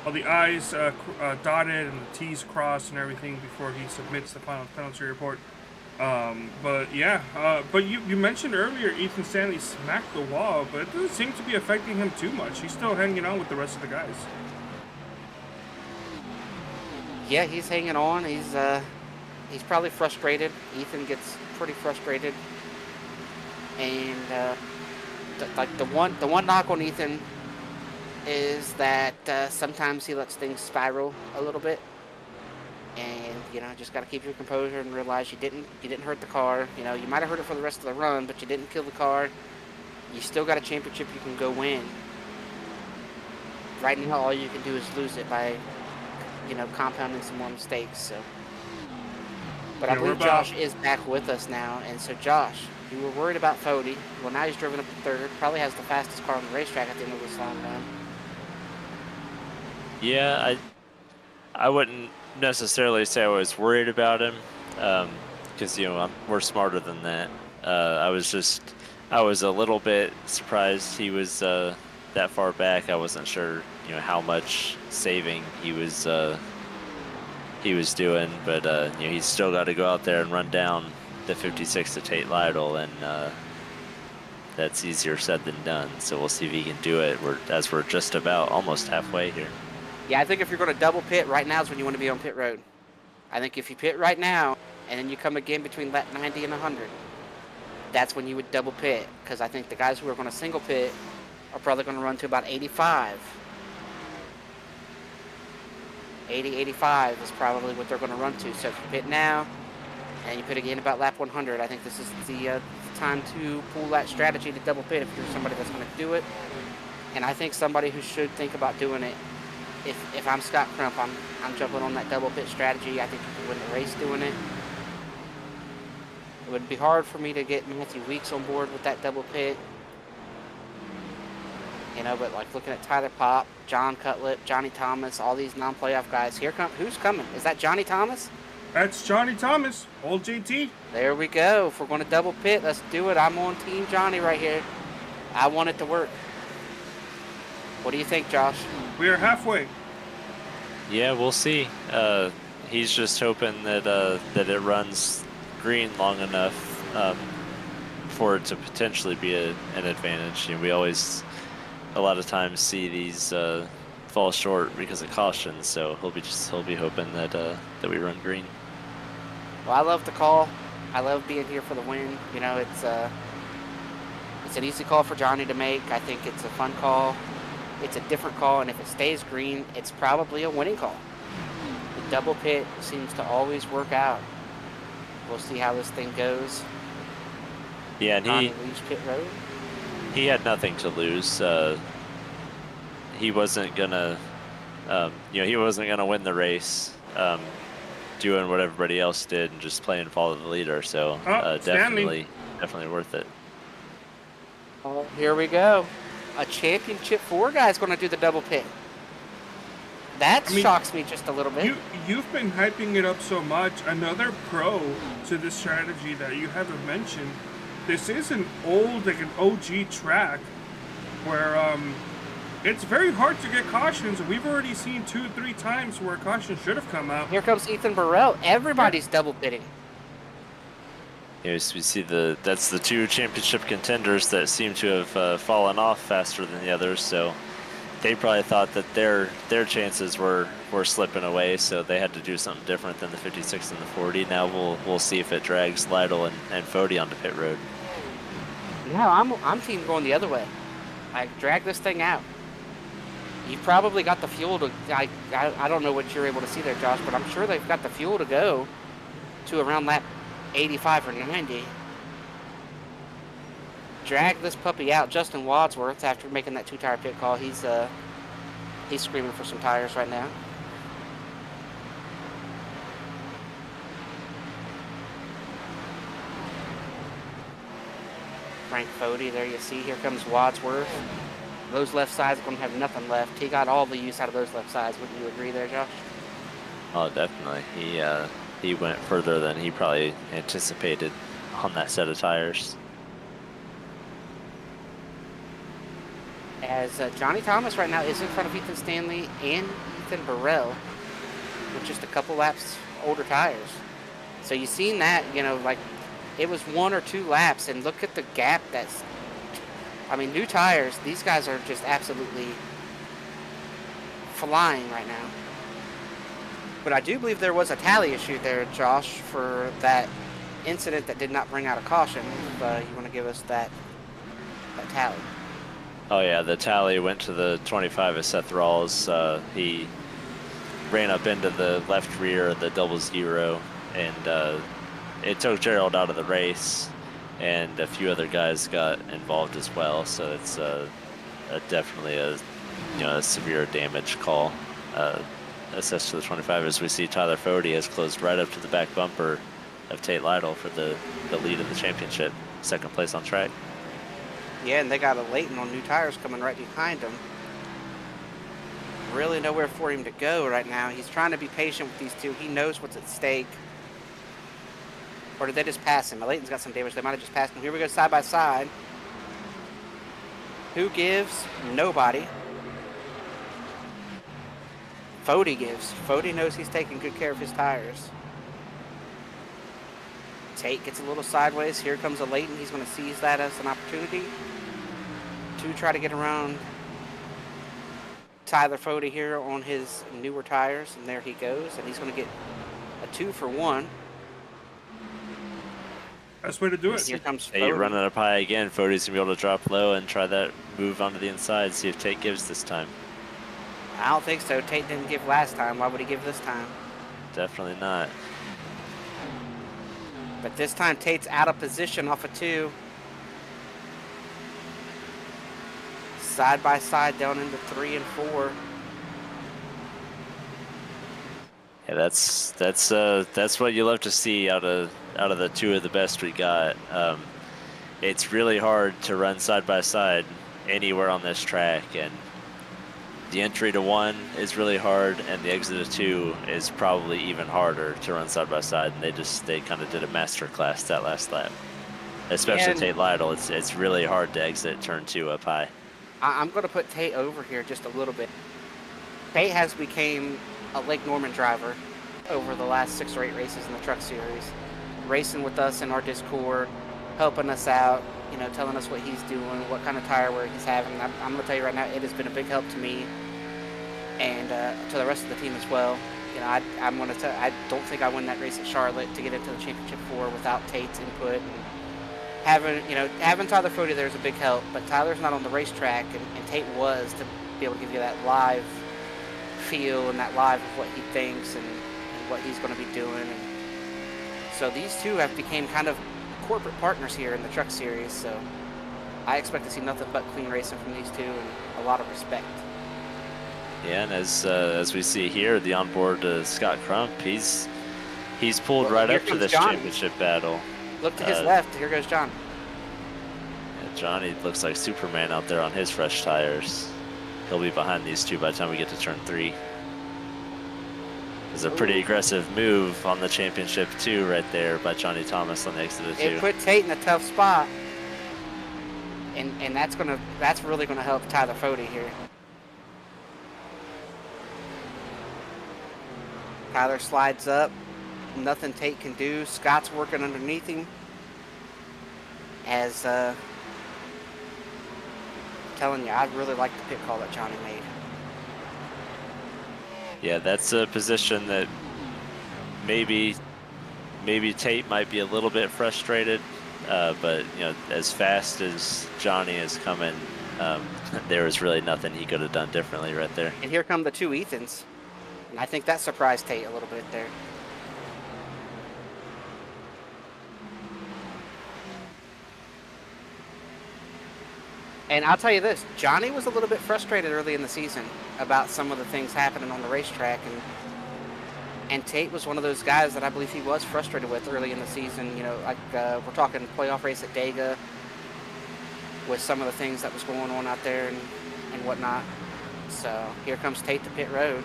I's dotted and the T's crossed and everything before he submits the final penalty report. But yeah, but you mentioned earlier Ethan Stanley smacked the wall, but it doesn't seem to be affecting him too much. He's still hanging on with the rest of the guys. Yeah, he's hanging on. He's probably frustrated. Ethan gets pretty frustrated, and the one knock on Ethan is that sometimes he lets things spiral a little bit. And, you know, just got to keep your composure and realize you didn't hurt the car. You know, you might have hurt it for the rest of the run, but you didn't kill the car. You still got a championship you can go win. Right now, all you can do is lose it by, you know, compounding some more mistakes. So, but I believe Josh is back with us now. And so, Josh, you were worried about Fode. Well, now he's driven up to third. Probably has the fastest car on the racetrack at the end of this long run. Yeah, I wouldn't necessarily say I was worried about him, because you know we're smarter than that. I was a little bit surprised he was that far back. I wasn't sure, you know, how much saving he was doing, but you know, he's still got to go out there and run down the 56 to Tate Lytle, and that's easier said than done. So we'll see if he can do it. We're just about almost halfway here. Yeah, I think if you're going to double pit, right now is when you want to be on pit road. I think if you pit right now, and then you come again between lap 90 and 100, that's when you would double pit. Because I think the guys who are going to single pit are probably going to run to about 85. 80, 85 is probably what they're going to run to. So if you pit now, and you pit again about lap 100, I think this is the time to pull that strategy to double pit if you're somebody that's going to do it. And I think somebody who should think about doing it, if I'm Scott Crump, I'm jumping on that double pit strategy. I think you can win the race doing it. It would be hard for me to get Matthew Weeks on board with that double pit. You know, but like looking at Tyler Popp, John Cutlip, Johnny Thomas, all these non-playoff guys. Who's coming? Is that Johnny Thomas? That's Johnny Thomas, old JT. There we go. If we're going to double pit, let's do it. I'm on Team Johnny right here. I want it to work. What do you think, Josh? We are halfway. Yeah, we'll see. He's just hoping that it runs green long enough for it to potentially be an advantage. You know, we always, a lot of times, see these fall short because of caution. So he'll be hoping that we run green. Well, I love the call. I love being here for the win. You know, it's an easy call for Johnny to make. I think it's a fun call. It's a different call, and if it stays green, it's probably a winning call. The double pit seems to always work out. We'll see how this thing goes. Yeah, and Johnny leaves pit road. He had nothing to lose. He wasn't gonna, he wasn't gonna win the race, doing what everybody else did and just playing follow the leader. So definitely worth it. Oh, here we go. A championship 4 guy is going to do the double pit. That shocks me just a little bit. You've been hyping it up so much. Another pro to this strategy that you haven't mentioned. This is an old, like an OG track where it's very hard to get cautions. We've already seen 2-3 times where a caution should have come out. Here comes Ethan Burrell. Everybody's double pitting. Yes, we see that's the 2 championship contenders that seem to have fallen off faster than the others. So they probably thought that their chances were slipping away. So they had to do something different than the 56 and the 40. Now we'll see if it drags Lytle and Fode onto pit road. No, I'm team going the other way. I drag this thing out. You've probably got the fuel to. I don't know what you're able to see there, Josh, but I'm sure they've got the fuel to go to around lap 85 or 90. Drag this puppy out. Justin Wadsworth, after making that 2-tire pit call, he's screaming for some tires right now. Frank Fody. There you see, here comes Wadsworth. Those left sides are going to have nothing left. He got all the use out of those left sides. Wouldn't you agree there, Josh? Oh, definitely. He went further than he probably anticipated on that set of tires. As Johnny Thomas right now is in front of Ethan Stanley and Ethan Burrell with just a couple laps older tires. So you've seen that, you know, like it was 1 or 2 laps, and look at the gap that's, I mean, new tires, these guys are just absolutely flying right now. But I do believe there was a tally issue there, Josh, for that incident that did not bring out a caution. If you want to give us that tally. Oh yeah, the tally went to the 25 of Seth Rawls. He ran up into the left rear of the 00, and it took Gerald out of the race, and a few other guys got involved as well. So it's definitely a severe damage call assessed to the 25. As we see, Tyler Fody has closed right up to the back bumper of Tate Lytle for the lead of the championship, 2nd place on track. Yeah, and they got a Leighton on new tires coming right behind him. Really nowhere for him to go right now. He's trying to be patient with these two. He knows what's at stake. Or did they just pass him? Leighton's got some damage. They might have just passed him. Here we go, side by side. Who gives? Nobody. Fody gives. Fody knows he's taking good care of his tires. Tate gets a little sideways. Here comes a Leighton. He's going to seize that as an opportunity to try to get around Tyler Fody here on his newer tires. And there he goes. And he's going to get a 2 for 1. Best way to do it. Here comes Fody. Hey, running up high again. Fody's going to be able to drop low and try that move onto the inside. See if Tate gives this time. I don't think so. Tate didn't give last time. Why would he give this time? Definitely not. But this time Tate's out of position off of 2. Side by side down into 3 and 4. Yeah, that's what you love to see out of the 2 of the best we got. It's really hard to run side by side anywhere on this track, and the entry to 1 is really hard, and the exit to 2 is probably even harder to run side by side. And they kind of did a master class that last lap, especially Tate Lytle. It's really hard to exit turn 2 up high. I'm going to put Tate over here just a little bit. Tate has become a Lake Norman driver over the last 6 or 8 races in the Truck Series, racing with us in our Discord, helping us out, you know, telling us what he's doing, what kind of tire wear he's having. I'm going to tell you right now, it has been a big help to me and to the rest of the team as well. You know, I'm going to tell. I don't think I won that race at Charlotte to get into the Championship 4 without Tate's input. And having Tyler Fody there is a big help, but Tyler's not on the racetrack, and Tate was, to be able to give you that live feel and that live of what he thinks and what he's going to be doing. And so these two have become kind of corporate partners here in the Truck Series, so I expect to see nothing but clean racing from these two and a lot of respect. Yeah, and as we see here, the onboard Scott Crump, he's pulled right up to this championship battle. Look to his left. Here goes John. Yeah, Johnny looks like Superman out there on his fresh tires. He'll be behind these two by the time we get to turn 3. It's a pretty aggressive move on the championship 2 right there by Johnny Thomas on the exit of 2. It put Tate in a tough spot, and that's really gonna help Tyler Fody here. Tyler slides up, nothing Tate can do. Scott's working underneath him. As telling you, I really like the pit call that Johnny made. Yeah, that's a position that maybe Tate might be a little bit frustrated, but you know, as fast as Johnny is coming, there was really nothing he could have done differently right there. And here come the 2 Ethans, and I think that surprised Tate a little bit there. And I'll tell you this, Johnny was a little bit frustrated early in the season about some of the things happening on the racetrack, and Tate was one of those guys that I believe he was frustrated with early in the season. You know, like we're talking playoff race at Dega, with some of the things that was going on out there and whatnot. So here comes Tate to pit road.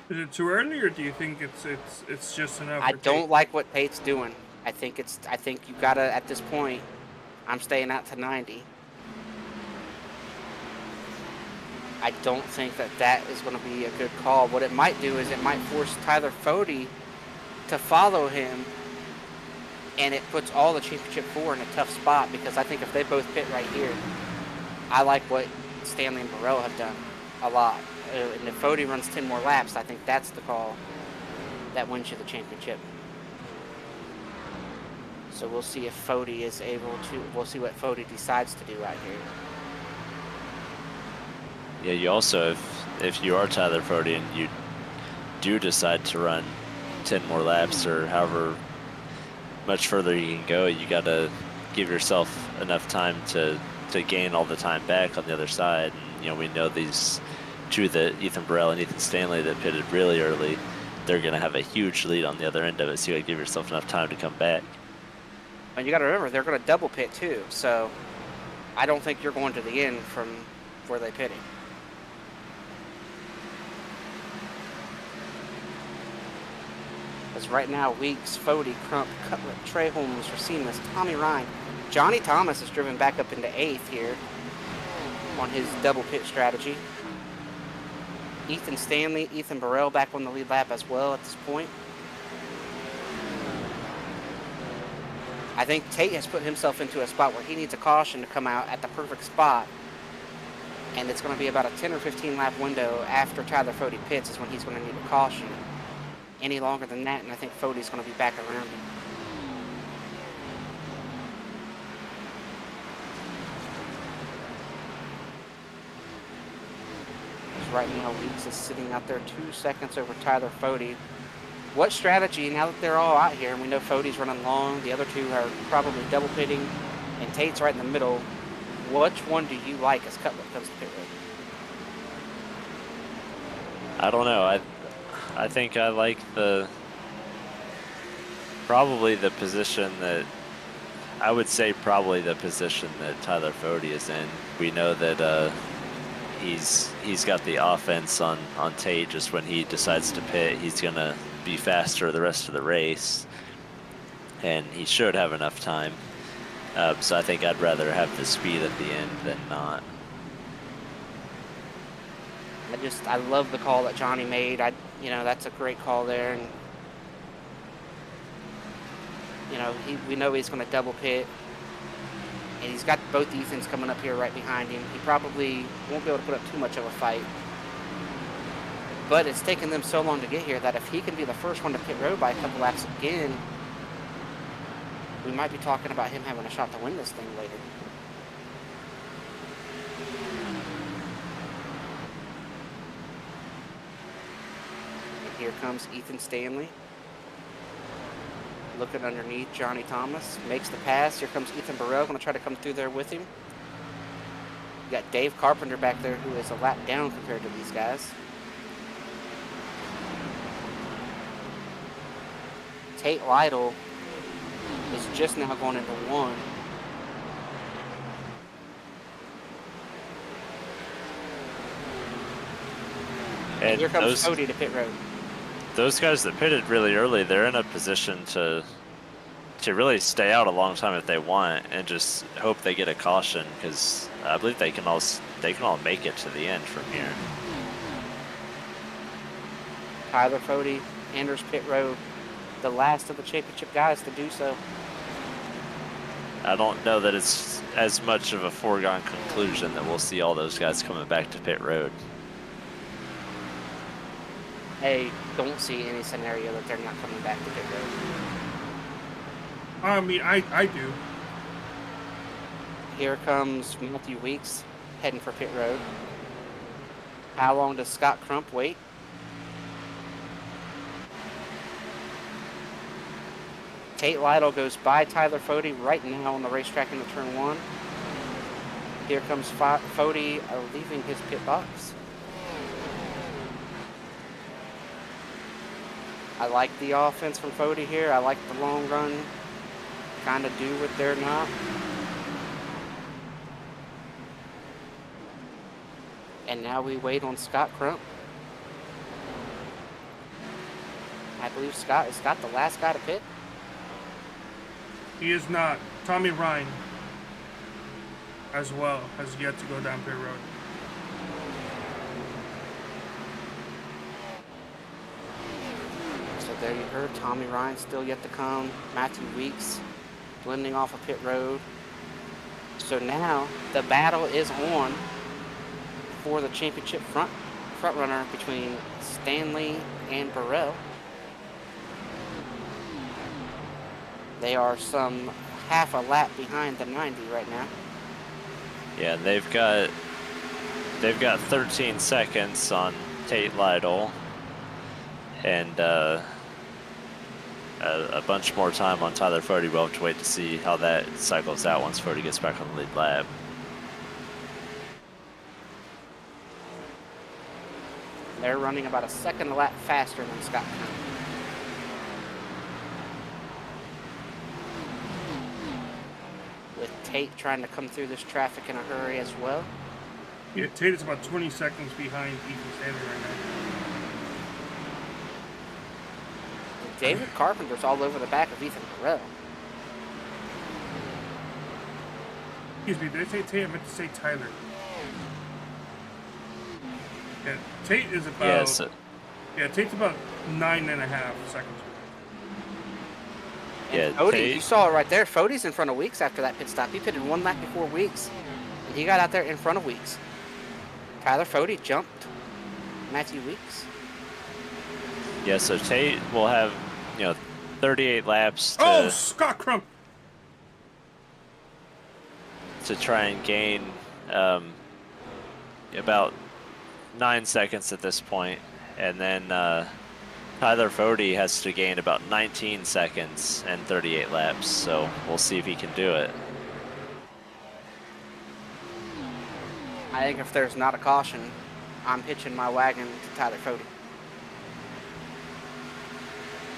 Is it too early, or do you think it's just enough? I for don't Tate? like what Tate's doing. I think you gotta, at this point, I'm staying out to 90. I don't think that is going to be a good call. What it might do is it might force Tyler Fody to follow him, and it puts all the championship 4 in a tough spot, because I think if they both pit right here, I like what Stanley and Burrell have done a lot. And if Fody runs 10 more laps, I think that's the call that wins you the championship. So we'll see if Fody is able to, we'll see what Fody decides to do right here. Yeah, you also, if you are Tyler Fody and you do decide to run 10 more laps or however much further you can go, you got to give yourself enough time to gain all the time back on the other side. And, you know, we know these two, that Ethan Burrell and Ethan Stanley, that pitted really early, they're going to have a huge lead on the other end of it, so you got to give yourself enough time to come back. And you got to remember, they're going to double pit too, so I don't think you're going to the end from where they pitted. Because right now, Weeks, Fody, Crump, Cutlet, Trey Holmes, Racinas, Tommy Ryan, Johnny Thomas is driven back up into 8th here on his double pit strategy. Ethan Stanley, Ethan Burrell back on the lead lap as well at this point. I think Tate has put himself into a spot where he needs a caution to come out at the perfect spot. And it's going to be about a 10 or 15 lap window after Tyler Fody pits is when he's going to need a caution. Any longer than that, and I think Fody's going to be back around him. Right now, Weeks is sitting out there 2 seconds over Tyler Fody. What strategy, now that they're all out here, and we know Fody's running long, the other two are probably double pitting, and Tate's right in the middle, which one do you like as Cutlet comes to pit road? I don't know. I think I like probably the position that, I would say probably the position that Tyler Fody is in. We know that he's got the offense on Tate. Just when he decides to pit, he's gonna be faster the rest of the race, and he should have enough time. So I think I'd rather have the speed at the end than not. I love the call that Johnny made. That's a great call there, and we know he's going to double pit, and he's got both Ethans coming up here right behind him. He probably won't be able to put up too much of a fight, but it's taken them so long to get here that if he can be the first one to pit road by a couple laps again, we might be talking about him having a shot to win this thing later. Here comes Ethan Stanley. Looking underneath Johnny Thomas. Makes the pass. Here comes Ethan Burrell. Going to try to come through there with him. You got Dave Carpenter back there, who is a lap down compared to these guys. Tate Lytle is just now going into 1. And here comes Cody to pit road. Those guys that pitted really early, they're in a position to really stay out a long time if they want, and just hope they get a caution, because I believe they can all make it to the end from here. Tyler Fody enters pit road, the last of the championship guys to do so. I don't know that it's as much of a foregone conclusion that we'll see all those guys coming back to pit road. I don't see any scenario that they're not coming back to pit road. I mean, I do. Here comes Matthew Weeks heading for pit road. How long does Scott Crump wait? Tate Lytle goes by Tyler Fody right now on the racetrack into turn 1. Here comes Fody leaving his pit box. I like the offense from Fody here. I like the long run kind of do what they're not. And now we wait on Scott Crump. I believe Scott is the last guy to pit. He is not. Tommy Ryan, as well, has yet to go down pit road. So there you heard, Tommy Ryan still yet to come. Matthew Weeks blending off of pit road. So now the battle is on for the championship front runner between Stanley and Burrell. They are some half a lap behind the 90 right now. Yeah, they've got 13 seconds on Tate Lytle, and a bunch more time on Tyler Fody. We'll have to wait to see how that cycles out once Fody gets back on the lead lap. They're running about a second a lap faster than Scott Crump. With Tate trying to come through this traffic in a hurry as well. Yeah, Tate is about 20 seconds behind Ethan Stanley right now. David Carpenter's all over the back of Ethan Burrell. Excuse me, did I say Tate? I meant to say Tyler. Yeah, Tate is about... Yes. Yeah, Tate's about 9.5 seconds. And Yeah, Fody, Tate- you saw it right there. Fody's in front of Weeks after that pit stop. He pitted one lap before Weeks, and he got out there in front of Weeks. Tyler Fody jumped Matthew Weeks. Yeah, so Tate will have, 38 laps Oh, Scott Crump! to try and gain about 9 seconds at this point, and then Tyler Fody has to gain about 19 seconds and 38 laps, so we'll see if he can do it. I think if there's not a caution, I'm hitching my wagon to Tyler Fody.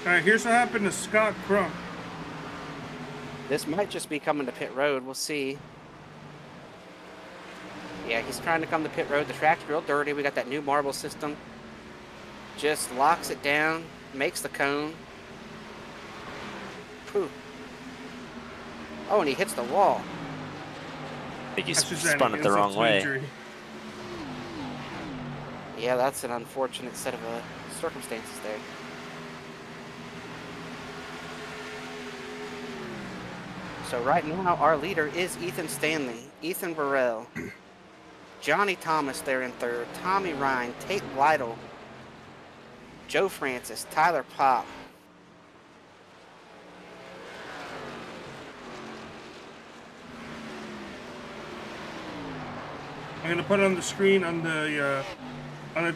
All right, here's what happened to Scott Crump. This might just be coming to pit road. We'll see. Yeah, he's trying to come to pit road. The track's real dirty. We got that new marble system. Just locks it down, makes the cone. Whew. Oh, and he hits the wall. I think he That's just spun an it the wrong insult to way. injury. Yeah, that's an unfortunate set of circumstances there. So right now, our leader is Ethan Stanley, Ethan Burrell, Johnny Thomas there in third, Tommy Ryan, Tate Lytle, Joe Francis, Tyler Pop. I'm gonna put on the screen on the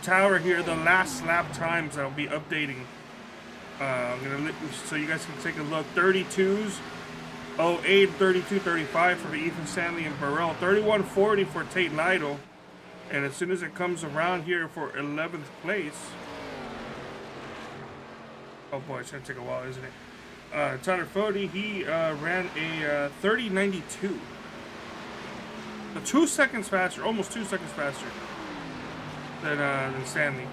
tower here the last lap times I'll be updating. So you guys can take a look. 32s, 08, 32, 35 for Ethan Stanley and Burrell. 31:40 for Tate Lytle. And as soon as it comes around here for 11th place. Oh boy, it's gonna take a while, isn't it? Tyler Fody, he ran a 30:92. 2 seconds faster, almost 2 seconds faster than Stanley.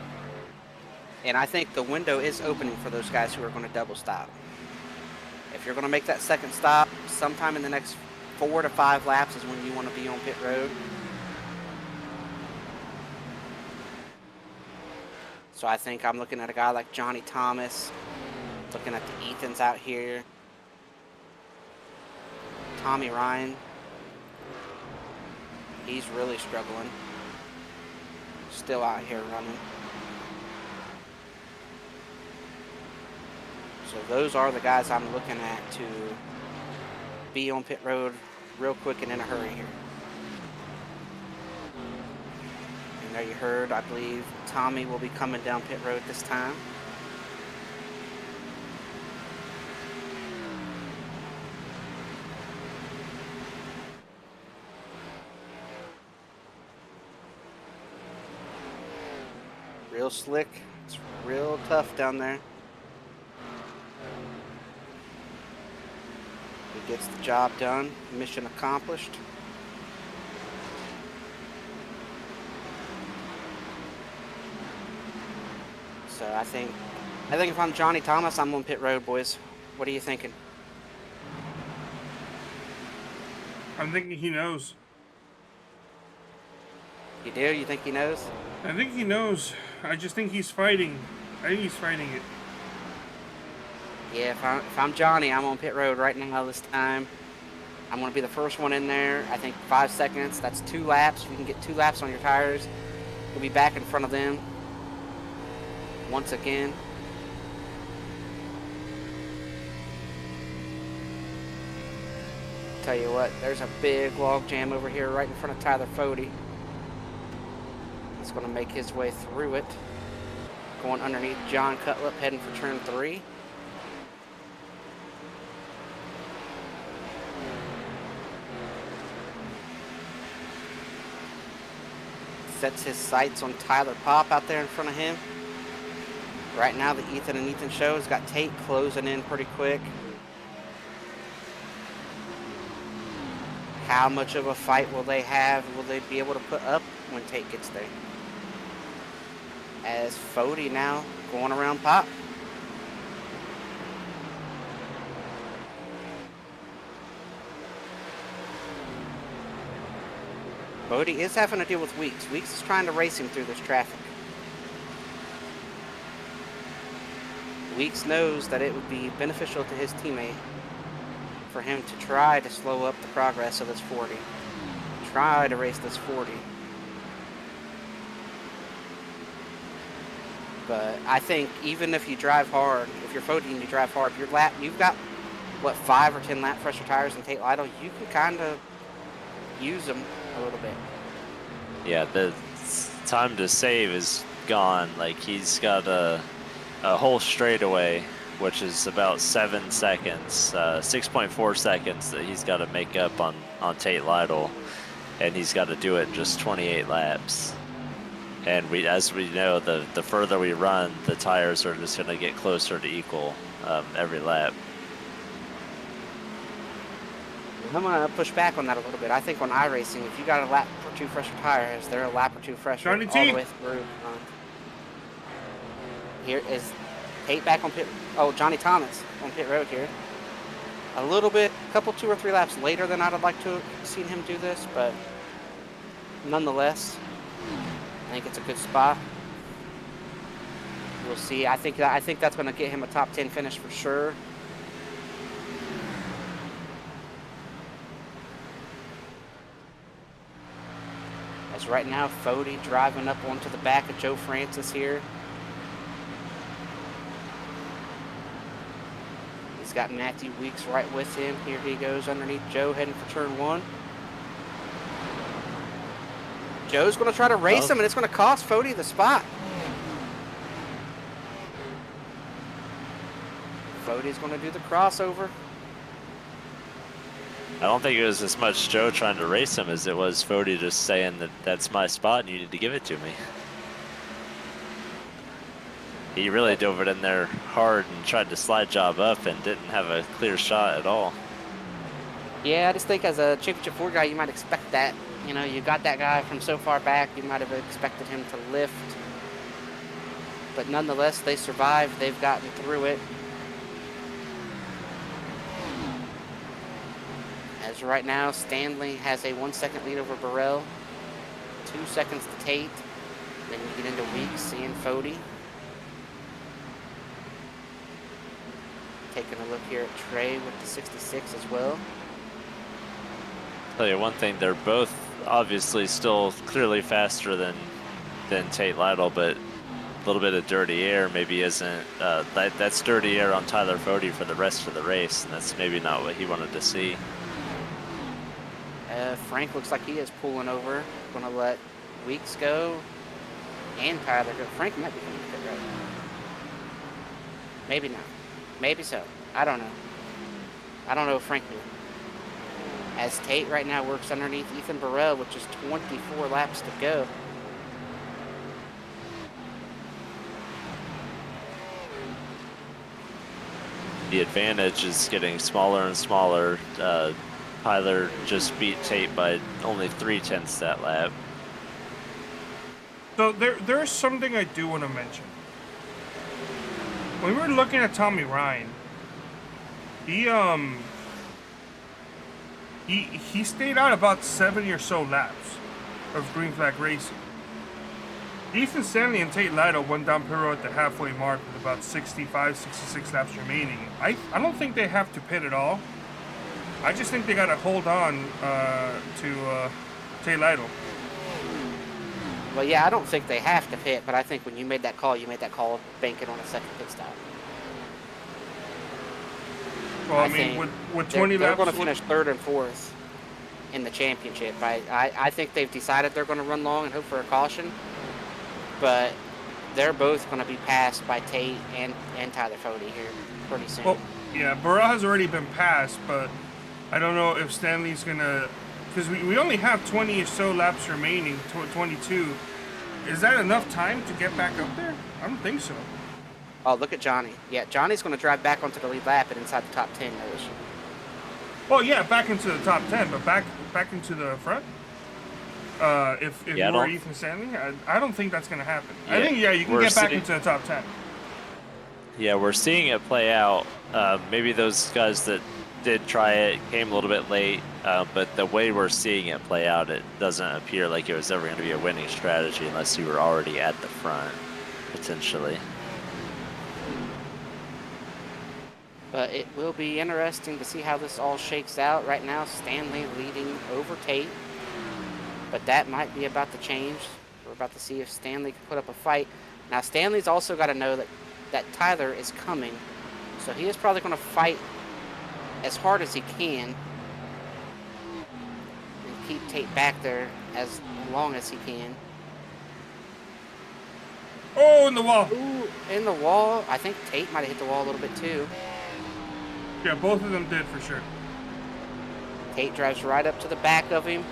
And I think the window is opening for those guys who are going to double stop. If you're going to make that second stop, sometime in the next 4 to 5 laps is when you want to be on pit road. So I think I'm looking at a guy like Johnny Thomas, looking at the Ethans out here, Tommy Ryan. He's really struggling. Still out here running. So those are the guys I'm looking at to be on pit road real quick and in a hurry here. And there you heard, I believe Tommy will be coming down pit road this time. Real slick. It's real tough down there. We gets the job done. Mission accomplished. So I think if I'm Johnny Thomas, I'm on pit road, boys. What are you thinking? I'm thinking he knows. You do? You think he knows? I think he knows. I just think he's fighting. I think he's fighting it. Yeah, if I'm Johnny, I'm on pit road right now this time. I'm going to be the first one in there. I think 5 seconds. That's 2 laps. You can get 2 laps on your tires. You'll be back in front of them once again. Tell you what, there's a big log jam over here right in front of Tyler Fody. He's going to make his way through it. Going underneath John Cutlip, heading for turn 3. Sets his sights on Tyler Pop out there in front of him. Right now, the Ethan and Ethan show has got Tate closing in pretty quick. How much of a fight will they have? Will they be able to put up when Tate gets there? As Fody now going around Pop. Fody is having to deal with Weeks. Weeks is trying to race him through this traffic. Weeks knows that it would be beneficial to his teammate for him to try to slow up the progress of this 40. Try to race this 40. But I think even if you drive hard, if you're Fody and you drive hard, you've got, what, 5 or 10 lap fresher tires in Tate Lytle, you can kind of use them a little bit. Yeah, the time to save is gone. Like, he's got a whole straightaway, which is about 7 seconds, 6.4 seconds that he's got to make up on Tate Lytle, and he's got to do it in just 28 laps. And as we know, the further we run, the tires are just going to get closer to equal every lap. I'm going to push back on that a little bit. I think on iRacing, if you got a lap or 2 fresher tires, they're a lap or 2 fresher all the way through. Here is Tate back on pit. Oh, Johnny Thomas on pit road here. A little bit, couple 2 or 3 laps later than I'd have liked to have seen him do this, but nonetheless, I think it's a good spot. We'll see. I think that's going to get him a top 10 finish for sure. As right now, Fody driving up onto the back of Joe Francis here. He's got Matthew Weeks right with him. Here he goes underneath Joe, heading for turn 1. Joe's going to try to race him, and it's going to cost Fody the spot. Fody's going to do the crossover. I don't think it was as much Joe trying to race him as it was Fody just saying that that's my spot and you need to give it to me. He really dove it in there hard and tried to slide job up and didn't have a clear shot at all. Yeah, I just think as a Championship 4 guy, you might expect that. You know, you got that guy from so far back, you might have expected him to lift. But nonetheless, they survived. They've gotten through it. As right now, Stanley has a 1 second lead over Burrell. 2 seconds to Tate. Then you get into Weeks, seeing Fody. Taking a look here at Trey with the 66 as well. I'll tell you one thing, they're both obviously still clearly faster than Tate Lytle, but a little bit of dirty air maybe isn't, that's dirty air on Tyler Fody for the rest of the race, and that's maybe not what he wanted to see. Frank looks like he is pulling over. Going to let Weeks go and Tyler go. Frank might be coming to pit road. Maybe not. Maybe so. I don't know. I don't know if Frank knew. As Tate right now works underneath Ethan Burrell with just 24 laps to go. the advantage is getting smaller and smaller. Tyler just beat Tate by only 0.3 that lap. So there's something I do want to mention. When we were looking at Tommy Ryan, he stayed out about 70 or so laps of green flag racing. Ethan Stanley and Tate Lido went down pit road at the halfway mark with about 65, 66 laps remaining. I don't think they have to pit at all. I just think they got to hold on to Tate Lido. Well, yeah, I don't think they have to pit, but I think when you made that call banking on a second pit stop. Well, I mean, with 20 they're laps... going to finish 3rd and 4th in the championship. I think they've decided they're going to run long and hope for a caution, but they're both going to be passed by Tate and Tyler Fode here pretty soon. Well, yeah, Burrell has already been passed, but I don't know if Stanley's going to... Because we only have 20 or so laps remaining, 22. Is that enough time to get back up there? I don't think so. Oh, look at Johnny. Yeah, Johnny's going to drive back onto the lead lap and inside the top 10, no issue. Well, yeah, back into the top 10, but back into the front? If you were Ethan Stanley? I don't think that's going to happen. Yeah, I think, you can get back into the top 10. Yeah, we're seeing it play out. Maybe those guys that did try it came a little bit late, but the way we're seeing it play out, it doesn't appear like it was ever going to be a winning strategy unless you were already at the front, potentially. But it will be interesting to see how this all shakes out. Right now, Stanley leading over Tate, but that might be about to change. We're about to see if Stanley can put up a fight. Now, Stanley's also got to know that Tyler is coming, so he is probably going to fight as hard as he can and keep Tate back there as long as he can. Oh, in the wall. Ooh, in the wall. I think Tate might have hit the wall a little bit too. Yeah, both of them did for sure. Tate drives right up to the back of him.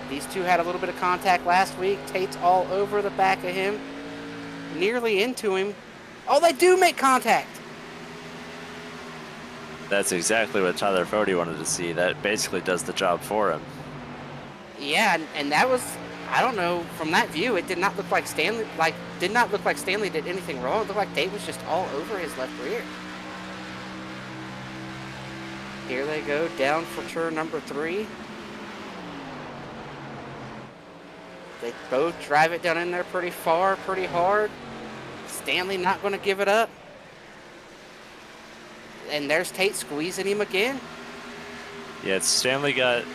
These two had a little bit of contact last week. Tate's all over the back of him, nearly into him. Oh, they do make contact. That's exactly what Tyler Fode wanted to see. That basically does the job for him. Yeah, and that was, I don't know, from that view, it did not look like Stanley did anything wrong. It looked like Tate was just all over his left rear. Here they go, down for turn number 3. They both drive it down in there pretty far, pretty hard. Stanley not going to give it up. And there's Tate squeezing him again. Yeah, Stanley got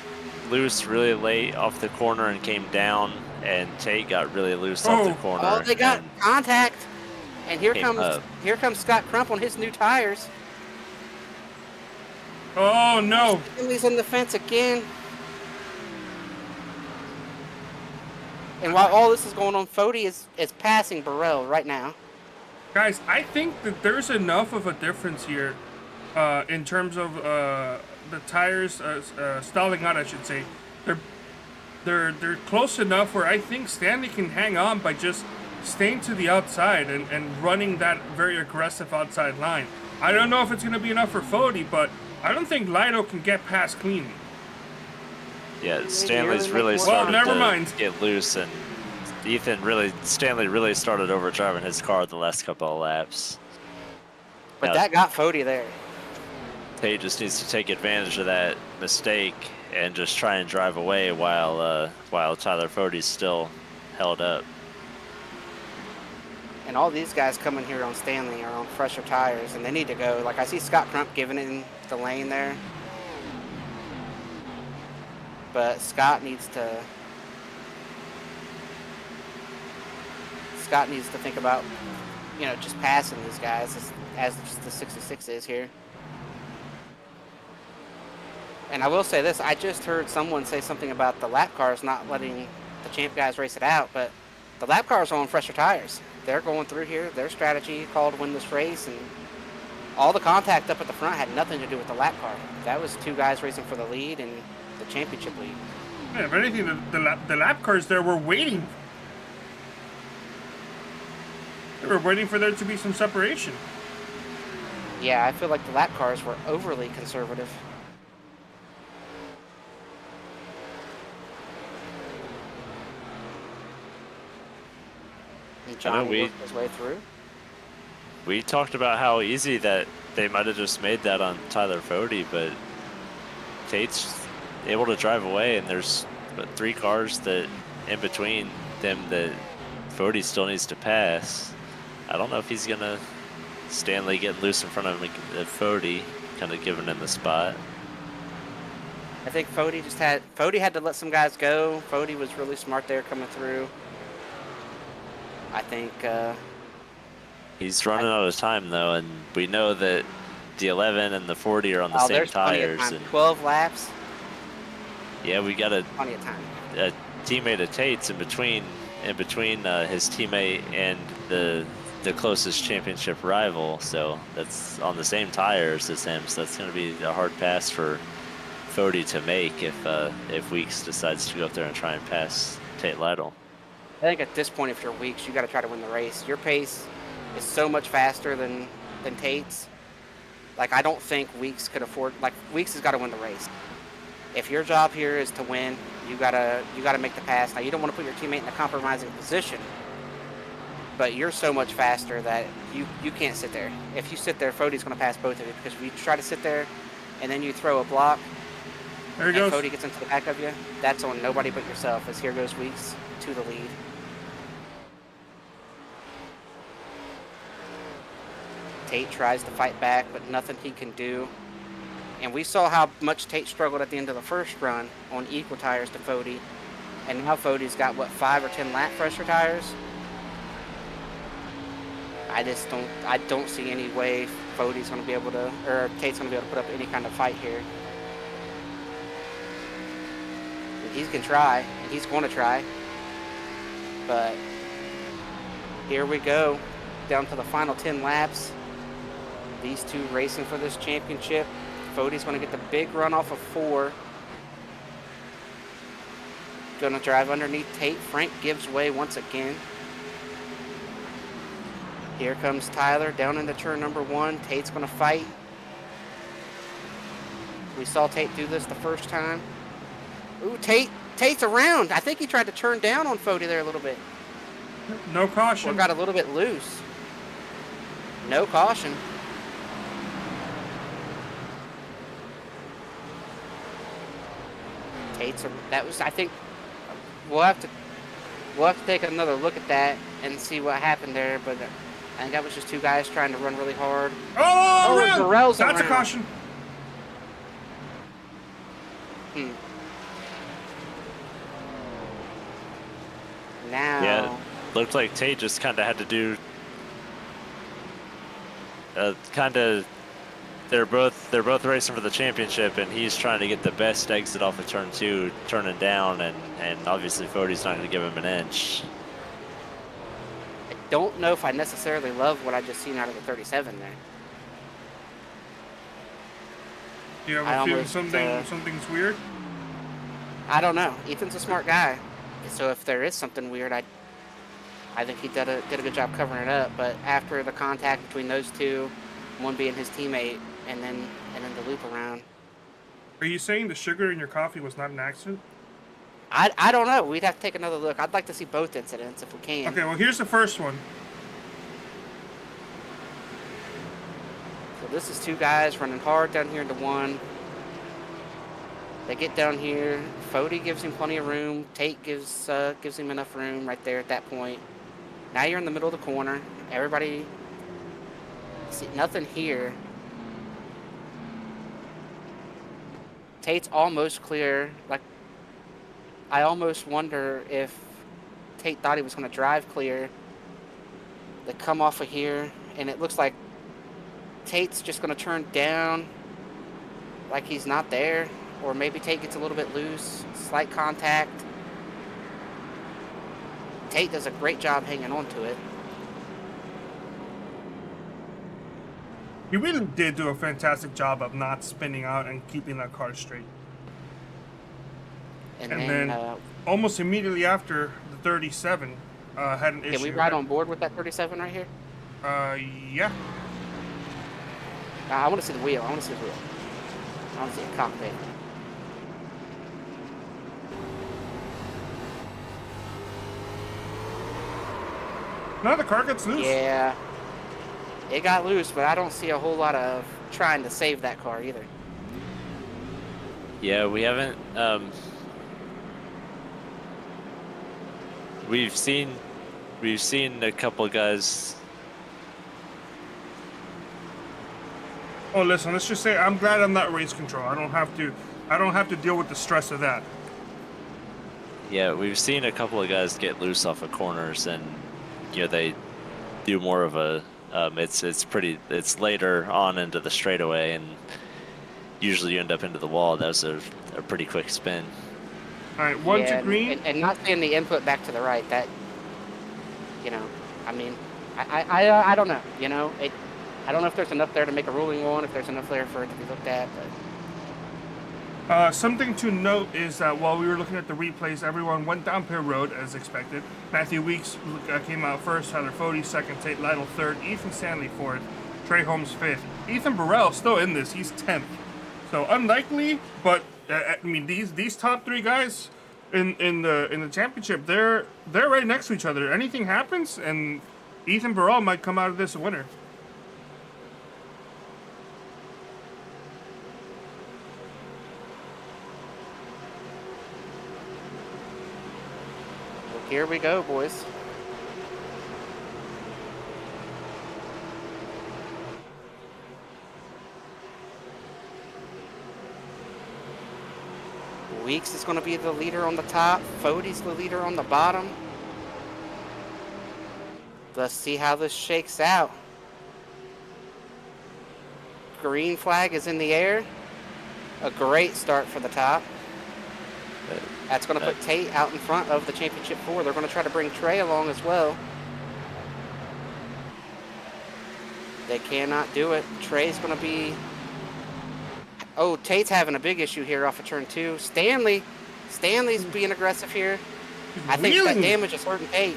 loose really late off the corner and came down, and Tate got really loose off the corner. Oh, they got contact. And here comes Scott Crump on his new tires. Oh, no. Stanley's in the fence again. And while all this is going on, Fode is passing Burrell right now. Guys, I think that there's enough of a difference here in terms of the tires stalling out, I should say. They're close enough where I think Stanley can hang on by just staying to the outside and running that very aggressive outside line. I don't know if it's going to be enough for Fode, but I don't think Lido can get past cleanly. Yeah, Stanley's really started to get loose, and Stanley really started overdriving his car the last couple of laps. But now, that got Fode there. Tate just needs to take advantage of that mistake and just try and drive away while Tyler Fode's still held up. And all these guys coming here on Stanley are on fresher tires, and they need to go. Like, I see Scott Crump giving it in the lane there. But Scott needs to think about, just passing these guys as the 66 is here. And I will say this, I just heard someone say something about the lap cars not letting the champ guys race it out, but the lap cars are on fresher tires. They're going through here. Their strategy called to win this race, and all the contact up at the front had nothing to do with the lap car. That was two guys racing for the lead and the championship lead. Yeah, if anything, the lap cars there were waiting. They were waiting for there to be some separation. Yeah, I feel like the lap cars were overly conservative. And Johnny worked his way through. We talked about how easy that they might have just made that on Tyler Fode, but Tate's able to drive away, and there's 3 cars that in between them that Fode still needs to pass. I don't know if he's gonna Stanley getting loose in front of Fode, kind of giving him the spot. I think Fode had to let some guys go. Fode was really smart there coming through. I think he's running out of time though, and we know that the 11 and the 40 are on the same tires. Plenty of time. 12 laps. Yeah, we got a teammate of Tate's in between his teammate and the closest championship rival, so that's on the same tires as him. So that's going to be a hard pass for Fode to make if Weeks decides to go up there and try and pass Tate Lytle. I think at this point, if you're Weeks, you got to try to win the race. Your pace is so much faster than Tate's. Like, I don't think Weeks could afford. Like, Weeks has got to win the race. If your job here is to win, you gotta make the pass. Now, you don't want to put your teammate in a compromising position, but you're so much faster that you can't sit there. If you sit there, Fode's going to pass both of you, because if you try to sit there and then you throw a block, there he goes. Fode gets into the back of you, that's on nobody but yourself, as here goes Weeks to the lead. Tate tries to fight back, but nothing he can do. And we saw how much Tate struggled at the end of the first run on equal tires to Fode. And now Fode's got, what, 5 or 10 lap fresher tires? I don't see any way Fode's going to be able to, or Tate's going to be able to put up any kind of fight here. And he's going to try, and he's going to try. But here we go, down to the final 10 laps. These two racing for this championship. Fode's going to get the big run off of 4. Going to drive underneath Tate. Frank gives way once again. Here comes Tyler down into turn number 1. Tate's going to fight. We saw Tate do this the first time. Ooh, Tate's around. I think he tried to turn down on Fode there a little bit. No caution. Or got a little bit loose. No caution. I think we'll have to take another look at that and see what happened there, but I think that was just 2 guys trying to run really hard. Oh, that's a caution. Now. Yeah, looked like Tate just kind of had to do They're both racing for the championship, and he's trying to get the best exit off of turn 2, turning down, and obviously Fode's not going to give him an inch. I don't know if I necessarily love what I just seen out of the 37 there. Do you have a feeling something's weird? I don't know. Ethan's a smart guy, so if there is something weird, I think he did a good job covering it up. But after the contact between those two, one being his teammate, and then the loop around. Are you saying the sugar in your coffee was not an accident? I don't know. We'd have to take another look. I'd like to see both incidents if we can. Okay, well, here's the first one. So this is 2 guys running hard down here into 1. They get down here. Fode gives him plenty of room. Tate gives him enough room right there at that point. Now you're in the middle of the corner. Everybody, see nothing here. Tate's almost clear. Like, I almost wonder if Tate thought he was going to drive clear. They come off of here, and it looks like Tate's just going to turn down like he's not there. Or maybe Tate gets a little bit loose, slight contact. Tate does a great job hanging on to it. He really did do a fantastic job of not spinning out and keeping that car straight. And then almost immediately after, the 37 had an issue. Can we ride on board with that 37 right here? Yeah. I want to see the wheel. I want to see the wheel. I want to see a cockpit. No, the car gets loose. Yeah. It got loose, but I don't see a whole lot of trying to save that car either. Yeah, we haven't. We've seen a couple of guys. Oh, listen. Let's just say I'm glad I'm not race control. I don't have to deal with the stress of that. Yeah, we've seen a couple of guys get loose off of corners, and they do more of a. It's later on into the straightaway, and usually you end up into the wall. That was a pretty quick spin. All right, one Yeah, to green. and not seeing the input back to the right. That, I mean, I don't know. I don't know if there's enough there to make a ruling on. If there's enough there for it to be looked at, but. Something to note is that while we were looking at the replays, everyone went down pit road as expected. Matthew Weeks came out first, Tyler Fode second, Tate Lytle third, Ethan Stanley fourth, Trey Holmes fifth. Ethan Burrell still in this; he's 10th. So unlikely, but I mean these top three guys in the championship, they're right next to each other. Anything happens, and Ethan Burrell might come out of this a winner. Here we go, boys. Weeks is going to be the leader on the top. Fode's the leader on the bottom. Let's see how this shakes out. Green flag is in the air. A great start for the top. That's going to put Tate out in front of the championship 4. They're going to try to bring Trey along as well. They cannot do it. Trey's going to be... Oh, Tate's having a big issue here off of turn 2. Stanley's being aggressive here. I think that damage is hurting Tate.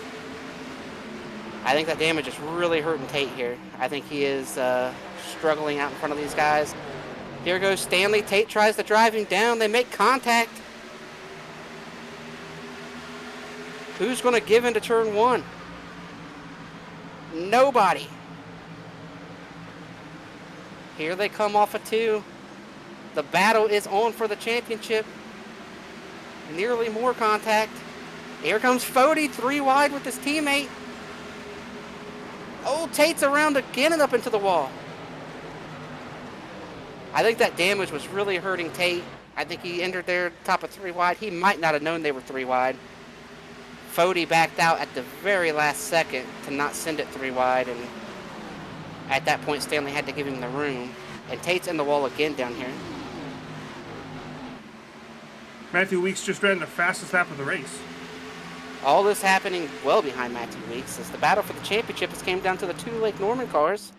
I think that damage is really hurting Tate here. I think he is struggling out in front of these guys. Here goes Stanley. Tate tries to drive him down. They make contact. Who's going to give into turn 1? Nobody. Here they come off of 2. The battle is on for the championship. Nearly more contact. Here comes Fode, 3 wide with his teammate. Oh, Tate's around again and up into the wall. I think that damage was really hurting Tate. I think he entered there top of 3 wide. He might not have known they were 3 wide. Fode backed out at the very last second to not send it 3 wide, and at that point Stanley had to give him the room. And Tate's in the wall again down here. Matthew Weeks just ran the fastest lap of the race. All this happening well behind Matthew Weeks as the battle for the championship has came down to the 2 Lake Norman cars.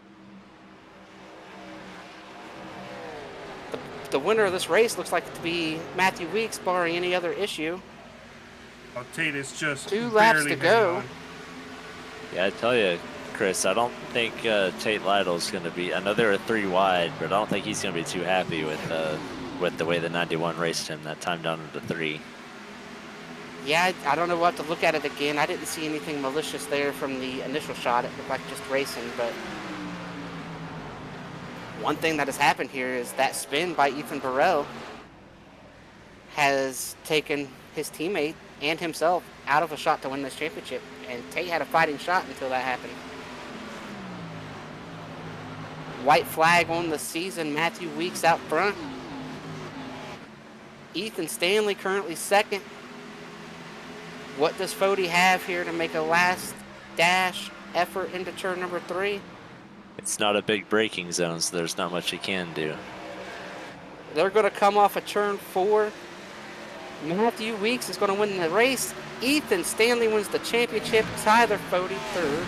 The winner of this race looks like it to be Matthew Weeks, barring any other issue. Oh, Tate is just 2 laps to go. Yeah, I tell you, Chris, I don't think Tate Lytle's going to be. I know they were 3 wide, but I don't think he's going to be too happy with the way the 91 raced him that time down into 3. Yeah, I don't know. We'll have to look at it again. I didn't see anything malicious there from the initial shot. It looked like just racing, but one thing that has happened here is that spin by Ethan Burrell has taken his teammate and himself out of a shot to win this championship, and Tate had a fighting shot until that happened. White flag on the season. Matthew Weeks out front. Ethan Stanley currently second. What does Fode have here to make a last dash effort into turn number 3? It's not a big braking zone, so there's not much he can do. They're going to come off of turn 4. Matthew Weeks is going to win the race. Ethan Stanley wins the championship. Tyler Fode third.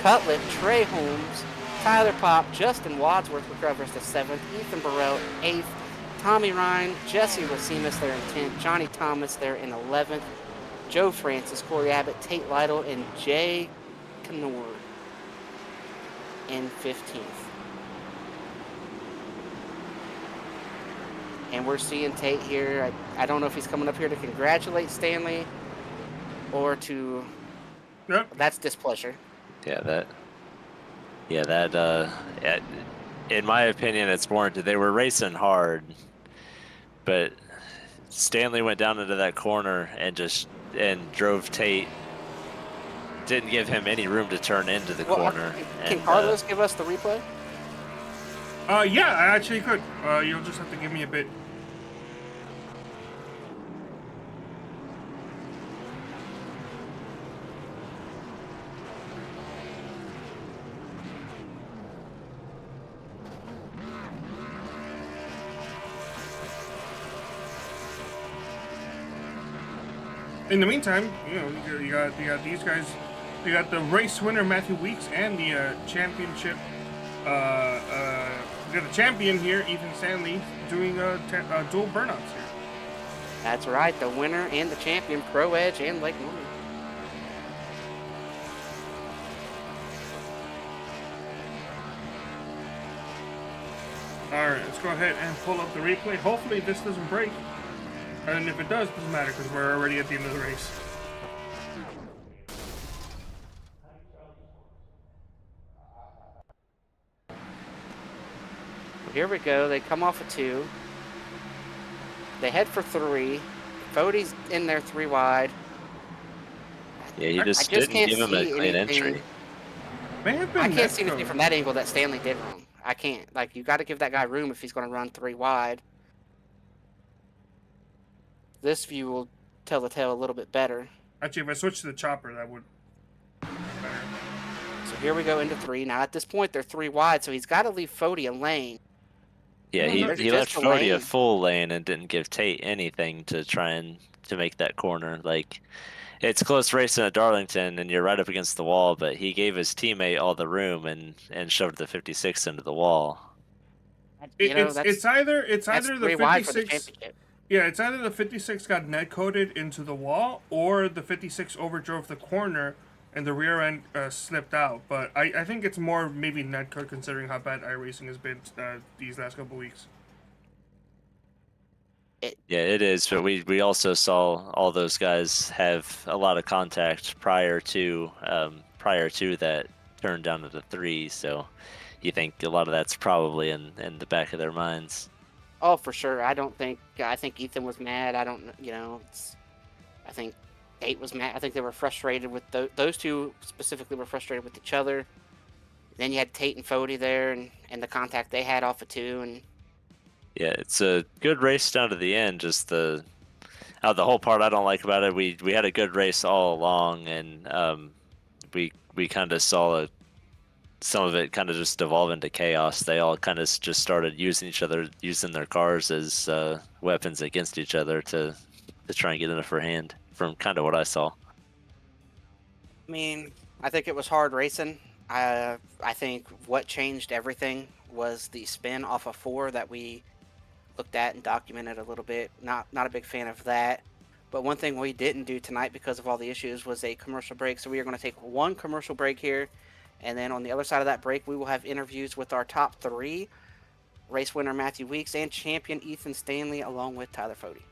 Cutlet, Trey Holmes, Tyler Pop, Justin Wadsworth recovers to 7th. Ethan Burrell 8th. Tommy Ryan, Jesse Racines there in 10th. Johnny Thomas there in 11th. Joe Francis, Corey Abbott, Tate Lytle, and Jay Knorr in 15th. And we're seeing Tate here. I don't know if he's coming up here to congratulate Stanley or to... Yep. That's displeasure. Yeah, in my opinion, it's warranted. They were racing hard, but Stanley went down into that corner and drove Tate. Didn't give him any room to turn into the corner. Can Carlos give us the replay? Yeah, I actually could. You'll just have to give me a bit. In the meantime, you got these guys. You got the race winner Matthew Weeks and the championship. We got the champion here, Ethan Stanley, doing dual burnouts here. That's right, the winner and the champion, Pro Edge and Lake Norman. All right, let's go ahead and pull up the replay. Hopefully this doesn't break. And if it does, it doesn't matter because we're already at the end of the race. Here we go. They come off of 2. They head for 3. Fode's in there 3 wide. Yeah, he just didn't give him a clean entry. I can't see anything from that angle that Stanley did wrong. I can't. Like, you got to give that guy room if he's going to run 3 wide. This view will tell the tale a little bit better. Actually, if I switch to the chopper, that would be better. So here we go into 3. Now, at this point, they're 3 wide, so he's got to leave Fode a lane. Yeah, he left Fode a full lane and didn't give Tate anything to try and to make that corner. Like, it's close racing at Darlington, and you're right up against the wall, but he gave his teammate all the room and shoved the 56 into the wall. It's either the 56. Yeah, it's either the 56 got net coded into the wall or the 56 overdrove the corner and the rear end slipped out. But I think it's more maybe net code considering how bad iRacing has been these last couple weeks. Yeah, it is. But we also saw all those guys have a lot of contact prior to that turn down to the 3. So you think a lot of that's probably in the back of their minds. Oh, for sure. I think Ethan was mad. I think Tate was mad. I think they were frustrated with those two specifically were frustrated with each other. Then you had Tate and Fode there and the contact they had off of 2. And yeah, it's a good race down to the end. Just the whole part I don't like about it, we had a good race all along, and we kind of saw some of it kind of just devolve into chaos. They all kind of just started using each other, using their cars as weapons against each other to try and get in a upper hand, from kind of what I saw. I mean, I think it was hard racing. I think what changed everything was the spin off of 4 that we looked at and documented a little bit. Not a big fan of that. But one thing we didn't do tonight because of all the issues was a commercial break. So we are going to take 1 commercial break here. And then on the other side of that break, we will have interviews with our top 3, race winner Matthew Weeks and champion Ethan Stanley, along with Tyler Fode.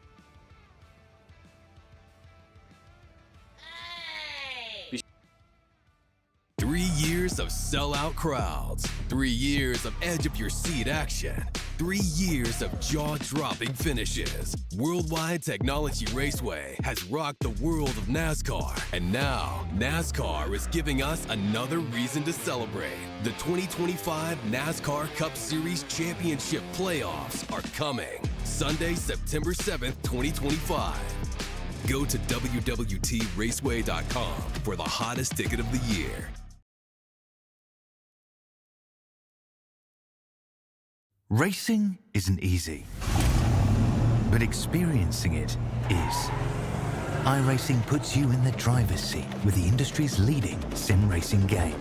3 years of sellout crowds, 3 years of edge-of-your-seat action, 3 years of jaw-dropping finishes. Worldwide Technology Raceway has rocked the world of NASCAR, and now NASCAR is giving us another reason to celebrate. The 2025 NASCAR Cup Series Championship Playoffs are coming Sunday, September 7th, 2025. Go to www.raceway.com for the hottest ticket of the year. Racing isn't easy, but experiencing it is. iRacing puts you in the driver's seat with the industry's leading sim racing game.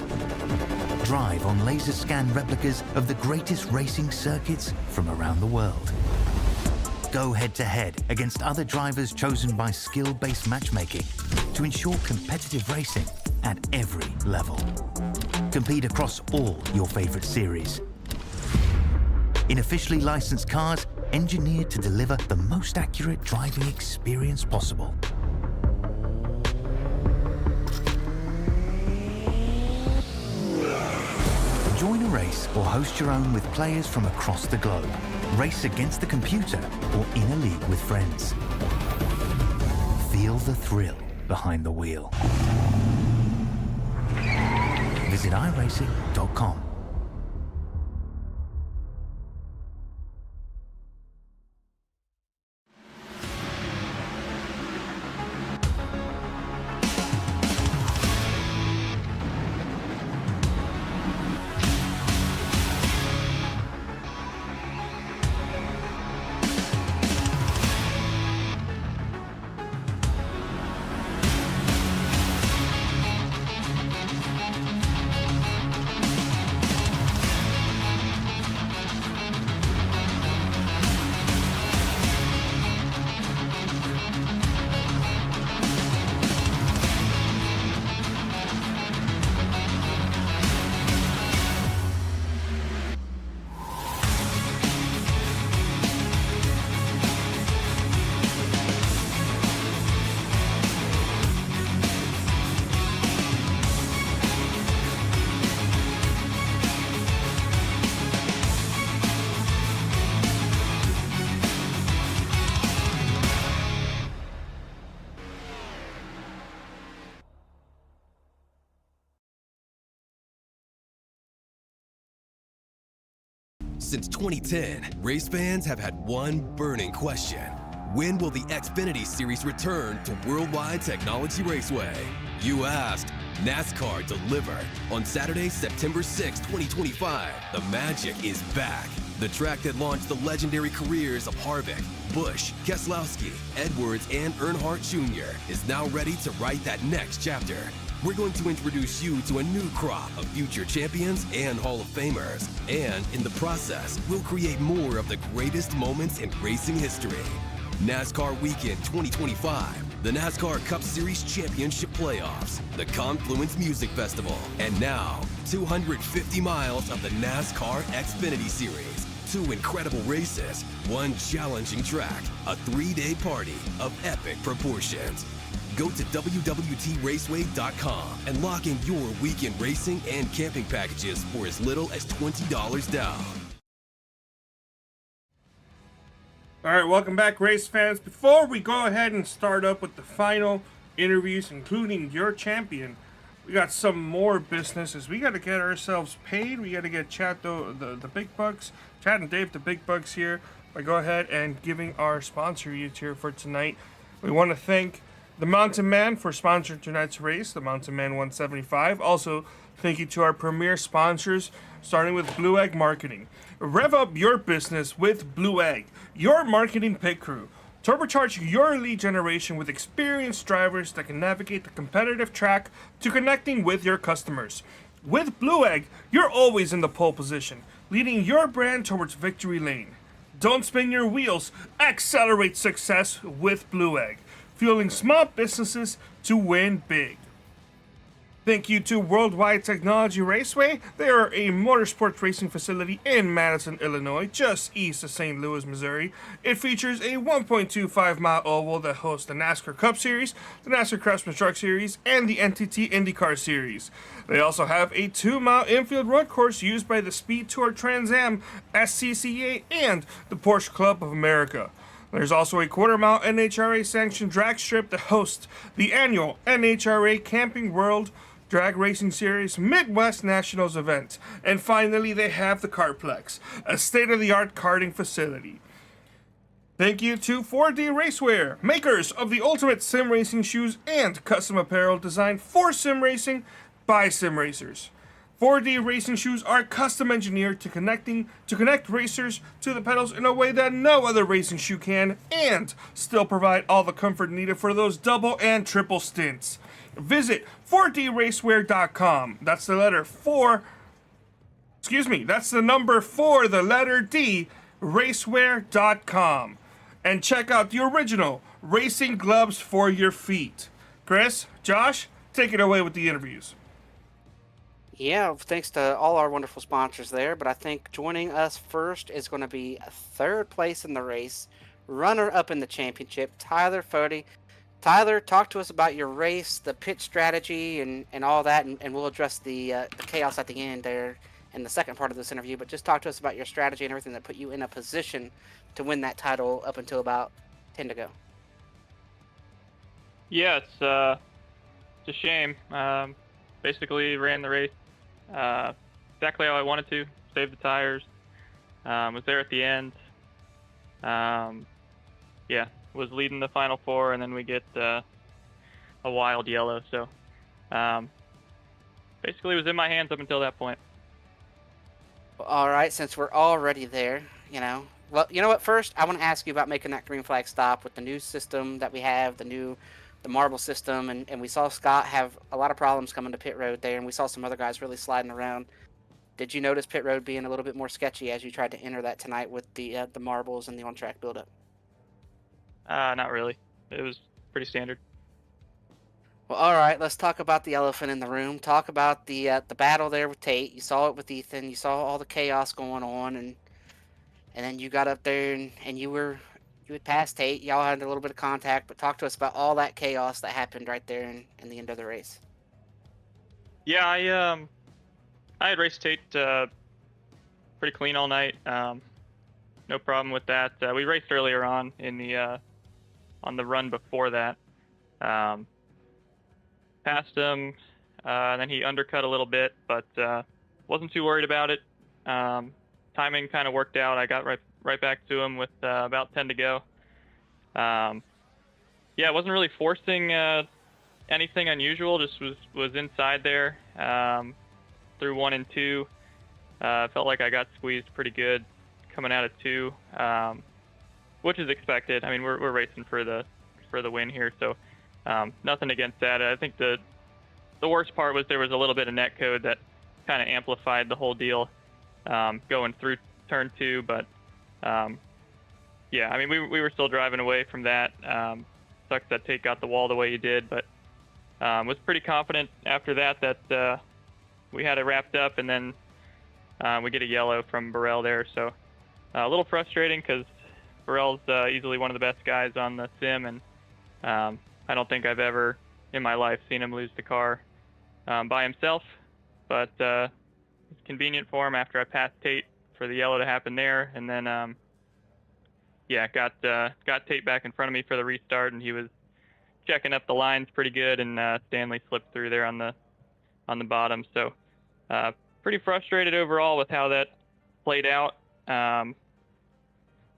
Drive on laser scan replicas of the greatest racing circuits from around the world. Go head-to-head against other drivers chosen by skill-based matchmaking to ensure competitive racing at every level. Compete across all your favorite series. In officially licensed cars engineered to deliver the most accurate driving experience possible. Join a race or host your own with players from across the globe. Race against the computer or in a league with friends. Feel the thrill behind the wheel. Visit iRacing.com. Since 2010, race fans have had one burning question. When will the Xfinity Series return to Worldwide Technology Raceway? You asked, NASCAR delivered. On Saturday, September 6, 2025, the magic is back. The track that launched the legendary careers of Harvick, Busch, Keselowski, Edwards, and Earnhardt Jr. is now ready to write that next chapter. We're going to introduce you to a new crop of future champions and Hall of Famers. And in the process, we'll create more of the greatest moments in racing history. NASCAR Weekend 2025, the NASCAR Cup Series Championship Playoffs, the Confluence Music Festival, and now 250 miles of the NASCAR Xfinity Series. 2 incredible races, 1 challenging track, a 3-day party of epic proportions. Go to www.raceway.com and lock in your weekend racing and camping packages for as little as $20 down. All right, welcome back, race fans. Before we go ahead and start up with the final interviews, including your champion, we got some more businesses. We got to get ourselves paid. We got to get Chad the big bucks, Chad and Dave the big bucks here by go ahead and giving our sponsor here for tonight. We want to thank the Mountain Man for sponsoring tonight's race, the Mountain Man 175. Also, thank you to our premier sponsors, starting with Blue Egg Marketing. Rev up your business with Blue Egg, your marketing pit crew. Turbocharge your lead generation with experienced drivers that can navigate the competitive track to connecting with your customers. With Blue Egg, you're always in the pole position, leading your brand towards victory lane. Don't spin your wheels, accelerate success with Blue Egg, fueling small businesses to win big. Thank you to Worldwide Technology Raceway. They are a motorsports racing facility in Madison, Illinois, just east of St. Louis, Missouri. It features a 1.25-mile oval that hosts the NASCAR Cup Series, the NASCAR Craftsman Truck Series, and the NTT IndyCar Series. They also have a 2-mile infield road course used by the Speed Tour Trans Am, SCCA, and the Porsche Club of America. There's also a quarter-mile NHRA-sanctioned drag strip that hosts the annual NHRA Camping World Drag Racing Series Midwest Nationals event. And finally, they have the Kartplex, a state-of-the-art karting facility. Thank you to 4D Racewear, makers of the ultimate sim racing shoes and custom apparel designed for sim racing by sim racers. 4D racing shoes are custom engineered to connect racers to the pedals in a way that no other racing shoe can, and still provide all the comfort needed for those double and triple stints. Visit 4dracewear.com. That's the letter 4. That's the number 4, the letter D, racewear.com. And check out the original racing gloves for your feet. Chris, Josh, take it away with the interviews. Yeah, thanks to all our wonderful sponsors there. But I think joining us first is going to be third place in the race, runner up in the championship, Tyler Fody. Tyler, talk to us about your race, the pit strategy, and all that, and we'll address the chaos at the end there in the second part of this interview. But just talk to us about your strategy and everything that put you in a position to win that title up until about 10 to go. Yeah, it's a shame. Basically, ran the race exactly how I wanted to. Saved the tires. Was there at the end. Yeah, was leading the final four, and then we get a wild yellow. So basically, it was in my hands up until that point. Well, all right, since we're already there, well, you know what? First, I want to ask you about making that green flag stop with the new system that we have, the marble system, and we saw Scott have a lot of problems coming to pit road there, and we saw some other guys really sliding around. Did you notice pit road being a little bit more sketchy as you tried to enter that tonight with the marbles and the on-track buildup? Not really. It was pretty standard. Well, all right. Let's talk about the elephant in the room. Talk about the battle there with Tate. You saw it with Ethan. You saw all the chaos going on, and then you got up there and you had passed Tate. Y'all had a little bit of contact, but talk to us about all that chaos that happened right there in the end of the race. Yeah, I had raced Tate pretty clean all night. No problem with that. We raced earlier on in the run before that. Passed him, and then he undercut a little bit, but wasn't too worried about it. Timing kind of worked out. I got right back to him with about 10 to go. Yeah, I wasn't really forcing anything unusual. Just was inside there through 1 and 2. Felt like I got squeezed pretty good coming out of 2, which is expected. I mean, we're racing for the win here, so nothing against that. I think the worst part was there was a little bit of net code that kind of amplified the whole deal going through turn 2, but yeah, I mean, we were still driving away from that. Sucks that Tate got the wall the way he did, but was pretty confident after that we had it wrapped up, and then we get a yellow from Burrell there. So a little frustrating because Burrell's easily one of the best guys on the sim, and I don't think I've ever in my life seen him lose the car by himself, but it's convenient for him after I passed Tate for the yellow to happen there, and then yeah, got Tate back in front of me for the restart, and he was checking up the lines pretty good, and Stanley slipped through there on the bottom. So pretty frustrated overall with how that played out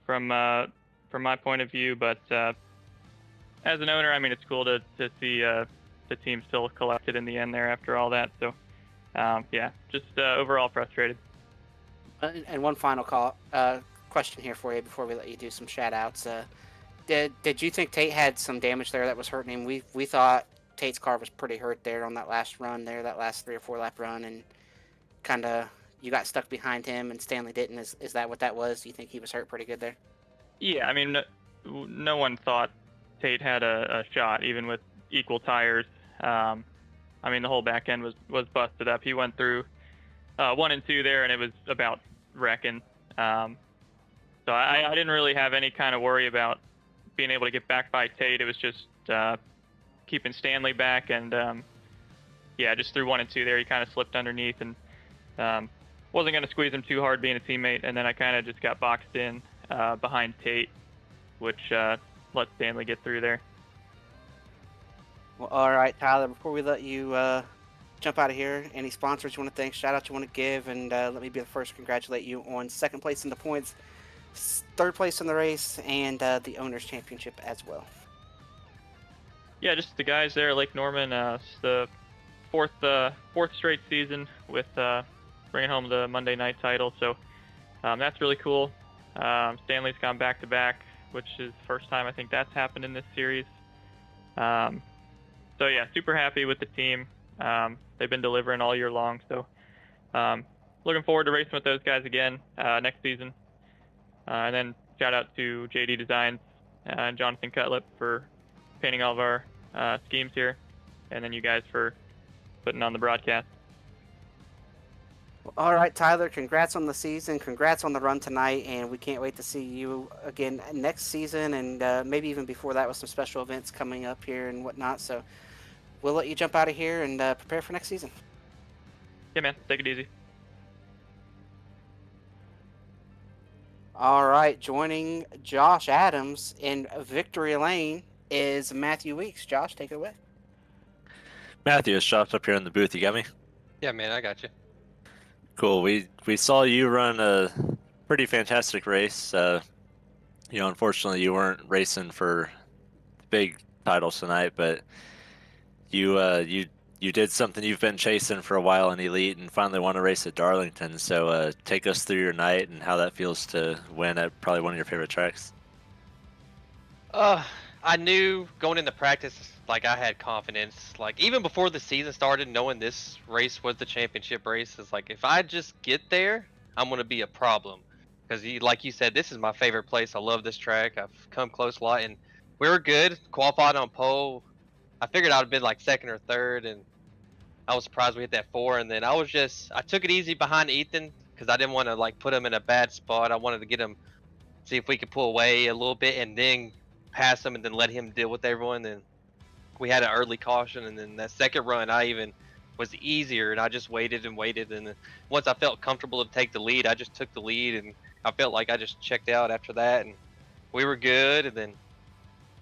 from my point of view, but as an owner, I mean, it's cool to see the team still collected in the end there after all that. So yeah, just overall frustrated. And one final question here for you before we let you do some shout outs. Did you think Tate had some damage there that was hurting him? We thought Tate's car was pretty hurt there on that last run there, that last 3 or 4 lap run, and kind of you got stuck behind him and Stanley didn't. Is that what that was? Do you think he was hurt pretty good there? Yeah, I mean, no one thought Tate had a shot, even with equal tires. I mean, the whole back end was busted up. He went through 1 and 2 there, and it was about wrecking. So I didn't really have any kind of worry about being able to get back by Tate. It was just keeping Stanley back, and yeah, just through 1 and 2 there, he kind of slipped underneath, and wasn't going to squeeze him too hard being a teammate, and then I kind of just got boxed in behind Tate, which let Stanley get through there. Well, all right, Tyler, before we let you jump out of here, any sponsors you want to thank, shout out you want to give, and let me be the first to congratulate you on 2nd place in the points, 3rd place in the race, and the Owners' Championship as well. Yeah, just the guys there at Lake Norman. It's the fourth straight season with bringing home the Monday night title, so that's really cool. Stanley's gone back-to-back, which is the first time I think that's happened in this series. So yeah, super happy with the team. They've been delivering all year long, so looking forward to racing with those guys again next season. And then shout out to JD Designs and Jonathan Cutlip for painting all of our schemes here, and then you guys for putting on the broadcast. All right, Tyler, congrats on the season. Congrats on the run tonight, and we can't wait to see you again next season and maybe even before that with some special events coming up here and whatnot. So we'll let you jump out of here and prepare for next season. Yeah, man. Take it easy. All right, joining Josh Adams in Victory Lane is Matthew Weeks. Josh, take it away. Matthew, it's Josh up here in the booth. You got me? Yeah, man, I got you. Cool. We saw you run a pretty fantastic race. Unfortunately, you weren't racing for big titles tonight, but you did something you've been chasing for a while in Elite and finally won a race at Darlington. So take us through your night and how that feels to win at probably one of your favorite tracks. I knew going into practice, like I had confidence. Like even before the season started, knowing this race was the championship race, is like if I just get there, I'm gonna be a problem. Because like you said, this is my favorite place. I love this track. I've come close a lot, and we were good. Qualified on pole. I figured I would have been like second or third, and I was surprised we hit that 4. And then I took it easy behind Ethan because I didn't want to like put him in a bad spot. I wanted to get him, see if we could pull away a little bit, and then pass him, and then let him deal with everyone. And we had an early caution, and then that second run, I even was easier, and I just waited and waited. And then once I felt comfortable to take the lead, I just took the lead, and I felt like I just checked out after that, and we were good. And then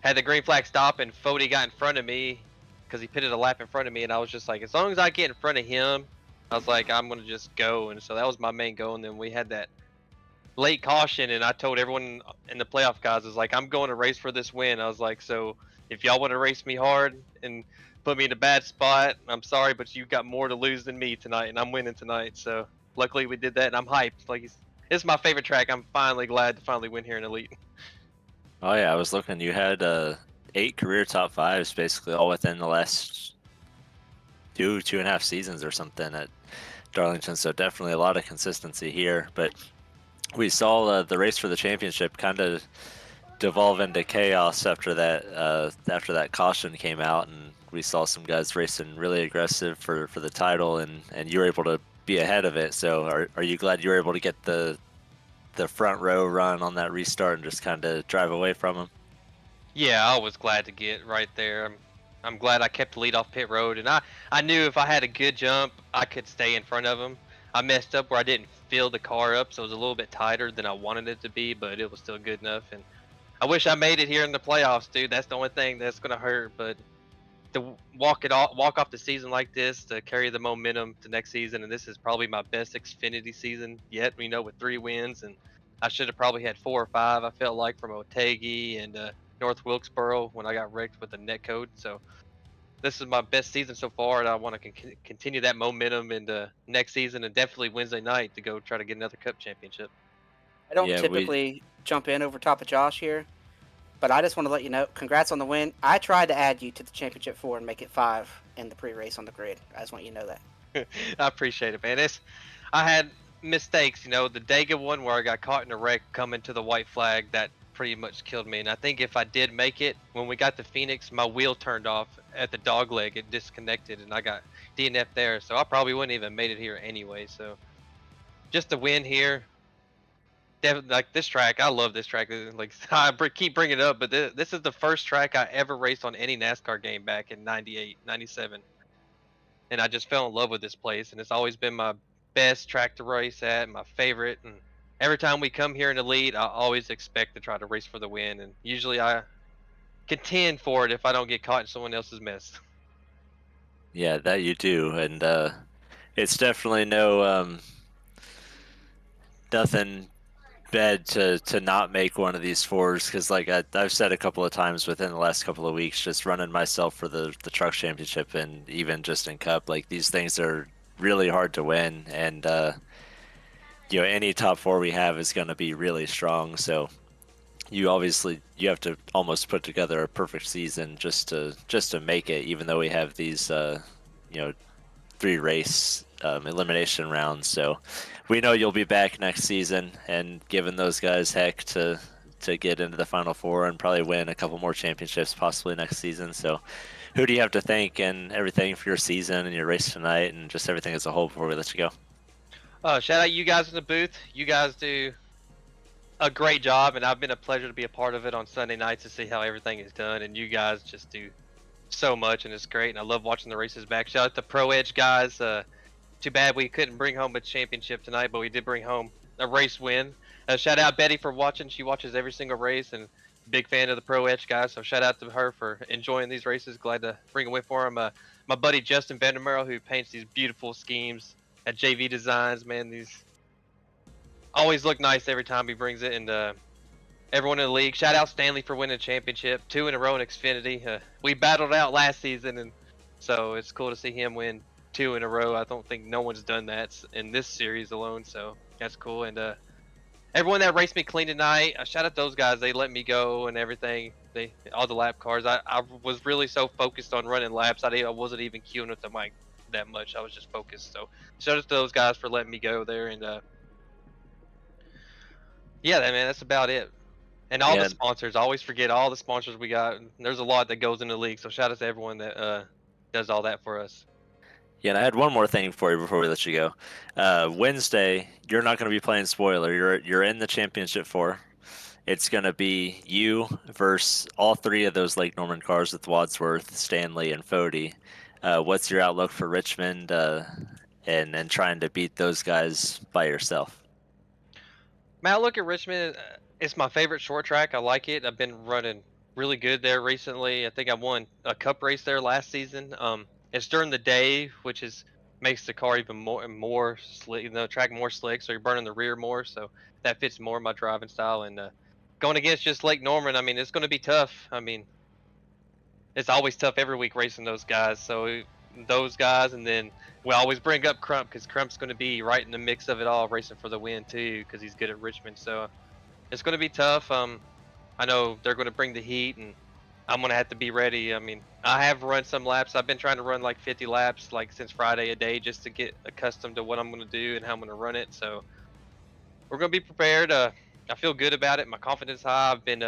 had the green flag stop, and Fody got in front of me because he pitted a lap in front of me, and I was just like, as long as I get in front of him, I was like, I'm gonna just go. And so that was my main goal. And then we had that late caution, and I told everyone in the playoff guys, I was like, I'm going to race for this win. I was like, so if y'all want to race me hard and put me in a bad spot, I'm sorry, but you got more to lose than me tonight, and I'm winning tonight. So luckily we did that, and I'm hyped. Like it's my favorite track. I'm finally glad to finally win here in Elite. Oh yeah, I was looking. You had 8 career top 5s, basically all within the last 2.5 seasons or something at Darlington. So definitely a lot of consistency here. But we saw the race for the championship kind of devolve into chaos after that caution came out, and we saw some guys racing really aggressive for the title, and you were able to be ahead of it. So are you glad you were able to get the front row run on that restart and just kind of drive away from them? Yeah, I was glad to get right there. I'm glad I kept the lead off pit road, and I knew if I had a good jump, I could stay in front of him. I messed up where I didn't fill the car up, so it was a little bit tighter than I wanted it to be, but it was still good enough. And I wish I made it here in the playoffs, dude. That's the only thing that's gonna hurt. But to walk off the season like this, to carry the momentum to next season, and this is probably my best Xfinity season yet. With 3 wins, and I should have probably had 4 or 5. I felt like from Otegi and North Wilkesboro when I got wrecked with the net code. So this is my best season so far, and I want to continue that momentum into next season, and definitely Wednesday night to go try to get another Cup championship. I don't typically jump in over top of Josh here, but I just want to let you know, congrats on the win. I tried to add you to the championship 4 and make it 5 in the pre-race on the grid. I just want you to know that. I appreciate it, man. I had mistakes, the Dega one where I got caught in a wreck coming to the white flag, that pretty much killed me. And I think if I did make it, when we got to Phoenix, my wheel turned off at the dog leg. It disconnected, and I got DNF there. So I probably wouldn't even made it here anyway. So just to win here, like this track, I love this track. Like I keep bringing it up, but this is the first track I ever raced on any NASCAR game back in 98, 97. And I just fell in love with this place, and it's always been my best track to race at, my favorite. And every time we come here in the lead, I always expect to try to race for the win, and usually I contend for it if I don't get caught in someone else's mess. Yeah, that you do, and it's definitely nothing bad to not make one of these 4s, because like I've said a couple of times within the last couple of weeks, just running myself for the truck championship and even just in Cup, like these things are really hard to win, and any top 4 we have is going to be really strong. So you have to almost put together a perfect season just to make it, even though we have these 3 race elimination rounds. So we know you'll be back next season and giving those guys heck to get into the Final 4 and probably win a couple more championships possibly next season. So who do you have to thank and everything for your season and your race tonight and just everything as a whole before we let you go? Shout out you guys in the booth. You guys do a great job, and I've been a pleasure to be a part of it on Sunday nights to see how everything is done. And you guys just do so much, and it's great. And I love watching the races back. Shout out to Pro Edge guys. Too bad we couldn't bring home a championship tonight, but we did bring home a race win. Shout out Betty for watching. She watches every single race, and big fan of the Pro Edge guys. So shout out to her for enjoying these races. Glad to bring a win for him. My buddy Justin Vandermeer, who paints these beautiful schemes at JV Designs. Man, these always look nice every time he brings it. And everyone in the league. Shout out Stanley for winning a championship, 2 in a row in Xfinity. We battled out last season, and so it's cool to see him win 2 in a row. I don't think no one's done that in this series alone, so that's cool. And everyone that raced me clean tonight, shout out those guys. They let me go and everything. All the lap cars. I was really so focused on running laps. I wasn't even queuing with the mic that much. I was just focused. So shout out to those guys for letting me go there. And yeah, man, that's about it. And all the sponsors. I always forget all the sponsors we got. There's a lot that goes in the league. So shout out to everyone that does all that for us. Yeah, and I had one more thing for you before we let you go. Wednesday, you're not going to be playing spoiler. You're in the championship 4. It's going to be you versus all 3 of those Lake Norman cars with Wadsworth, Stanley, and Fody. What's your outlook for Richmond and trying to beat those guys by yourself? My outlook at Richmond, it's my favorite short track. I like it. I've been running really good there recently. I think I won a cup race there last season. It's during the day, which makes the car even more slick, the track more slick, so you're burning the rear more, so that fits more my driving style. And going against just Lake Norman, I mean, it's going to be tough. I mean, it's always tough every week racing those guys. So those guys, and then we always bring up Crump because Crump's going to be right in the mix of it all, racing for the win too, because he's good at Richmond. So it's going to be tough. I know they're going to bring the heat, and I'm going to have to be ready. I mean, I have run some laps. I've been trying to run like 50 laps like since Friday a day just to get accustomed to what I'm going to do and how I'm going to run it. So we're going to be prepared. I feel good about it. My confidence high. I've been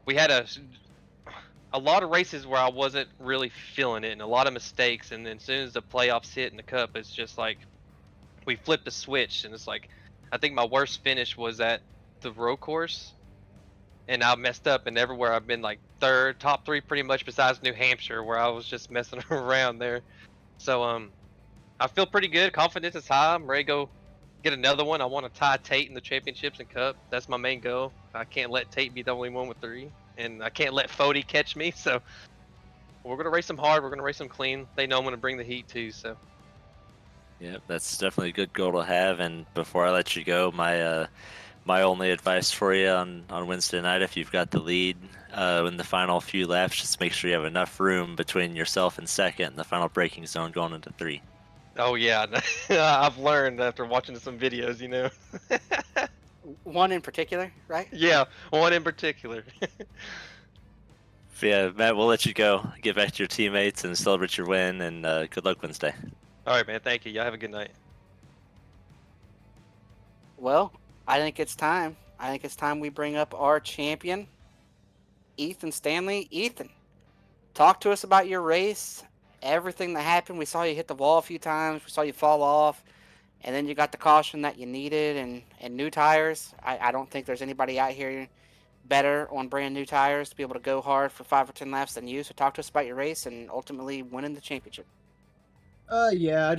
we had a lot of races where I wasn't really feeling it and a lot of mistakes, and then as soon as the playoffs hit in the cup, it's just like we flipped the switch. And it's like I think my worst finish was at the road course, and I messed up, and everywhere I've been like third, top 3 pretty much, besides New Hampshire where I was just messing around there. So I feel pretty good. Confidence is high. I'm ready to go get another one. I want to tie Tate in the championships and cup. That's my main goal. I can't let Tate be the only one with 3, and I can't let Fody catch me. So we're gonna race them hard. We're gonna race them clean. They know I'm gonna bring the heat too. So yeah, that's definitely a good goal to have. And before I let you go, my only advice for you on Wednesday night, if you've got the lead in the final few laps, just make sure you have enough room between yourself and second and the final braking zone going into 3. oh yeah, I've learned after watching some videos, you know. One in particular, right? Yeah, one in particular. Yeah, Matt, we'll let you go. Get back to your teammates and celebrate your win, and good luck Wednesday. All right, man. Thank you. Y'all have a good night. Well, I think it's time. I think it's time we bring up our champion, Ethan Stanley. Ethan, talk to us about your race, everything that happened. We saw you hit the wall a few times. We saw you fall off, and then you got the caution that you needed and new tires. I don't think there's anybody out here better on brand new tires to be able to go hard for 5 or 10 laps than you. So talk to us about your race and ultimately winning the championship. Yeah,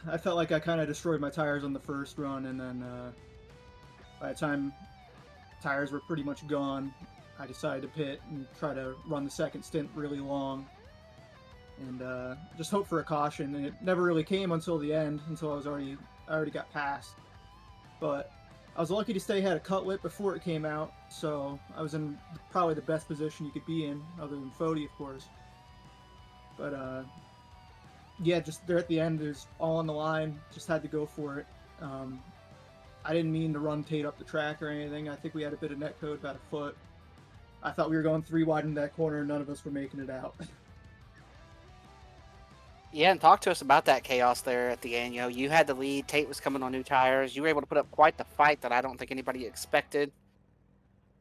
I felt like I kind of destroyed my tires on the first run, and then by the time tires were pretty much gone, I decided to pit and try to run the second stint really long, and just hope for a caution. And it never really came until the end, until I already got passed. But I was lucky to stay ahead of Cutlet before it came out, so I was in probably the best position you could be in, other than Fody, of course. But yeah, just there at the end, there's all on the line. Just had to go for it. I didn't mean to run Tate up the track or anything. I think we had a bit of net code, about a foot. I thought we were going 3 wide in that corner, and none of us were making it out. Yeah, and talk to us about that chaos there at the end. You know, you had the lead. Tate was coming on new tires. You were able to put up quite the fight that I don't think anybody expected.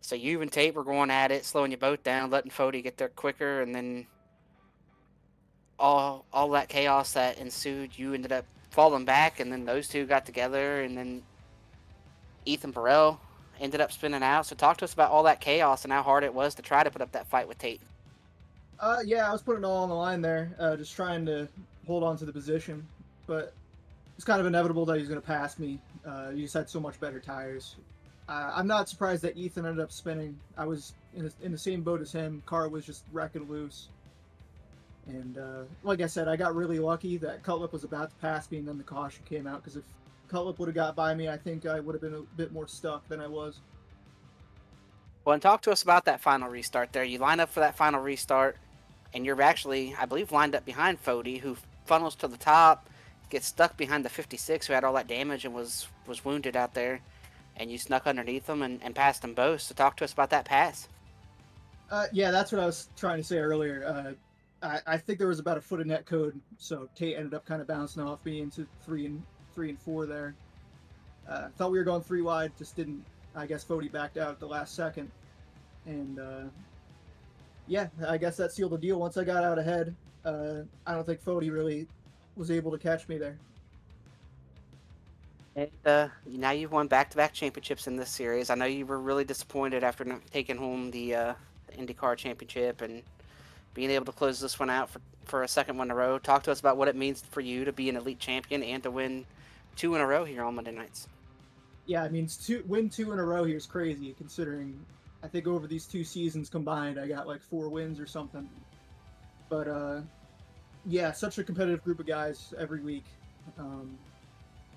So you and Tate were going at it, slowing you both down, letting Fody get there quicker, and then all that chaos that ensued, you ended up falling back, and then those two got together, and then Ethan Burrell ended up spinning out. So talk to us about all that chaos and how hard it was to try to put up that fight with Tate. Yeah, I was putting it all on the line there, just trying to hold on to the position, but it's kind of inevitable that he's going to pass me. He just had so much better tires. I'm not surprised that Ethan ended up spinning. I was in the same boat as him. Car was just wrecking loose. And like I said, I got really lucky that Cutlip was about to pass me, and then the caution came out, because if Cutlip would have got by me, I think I would have been a bit more stuck than I was. Well, and talk to us about that final restart there. You line up for that final restart, and you're actually, I believe, lined up behind Fody, who funnels to the top, gets stuck behind the 56, who had all that damage and was wounded out there, and you snuck underneath them and passed them both. So talk to us about that pass. Yeah, that's what I was trying to say earlier. I think there was about a foot of net code, so Tate ended up kind of bouncing off me into 3 and 4 there. Thought we were going 3 wide, just didn't. I guess Fody backed out at the last second, and yeah, I guess that sealed the deal. Once I got out ahead, I don't think Fody really was able to catch me there. And now you've won back-to-back championships in this series. I know you were really disappointed after taking home the IndyCar championship and being able to close this one out for a second one in a row. Talk to us about what it means for you to be an elite champion and to win 2 in a row here on Monday nights. Yeah, I mean, win 2 in a row here is crazy, considering I think over these 2 seasons combined, I got like 4 wins or something. But yeah, such a competitive group of guys every week. I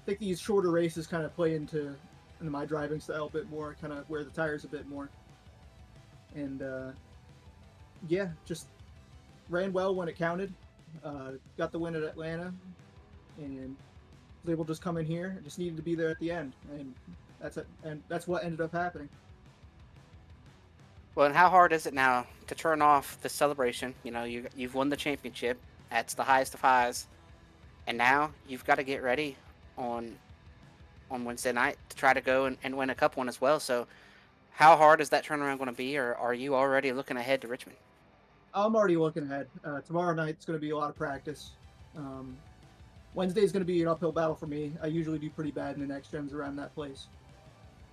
think these shorter races kind of play into my driving style a bit more, kind of wear the tires a bit more. And yeah, just ran well when it counted. Got the win at Atlanta, and was able to just come in here. I just needed to be there at the end, and that's what ended up happening. Well, and how hard is it now to turn off the celebration? You know, you've won the championship. That's the highest of highs. And now you've got to get ready on Wednesday night to try to go and win a cup one as well. So how hard is that turnaround going to be, or are you already looking ahead to Richmond? I'm already looking ahead. Tomorrow night's going to be a lot of practice. Wednesday's going to be an uphill battle for me. I usually do pretty bad in the next gens around that place.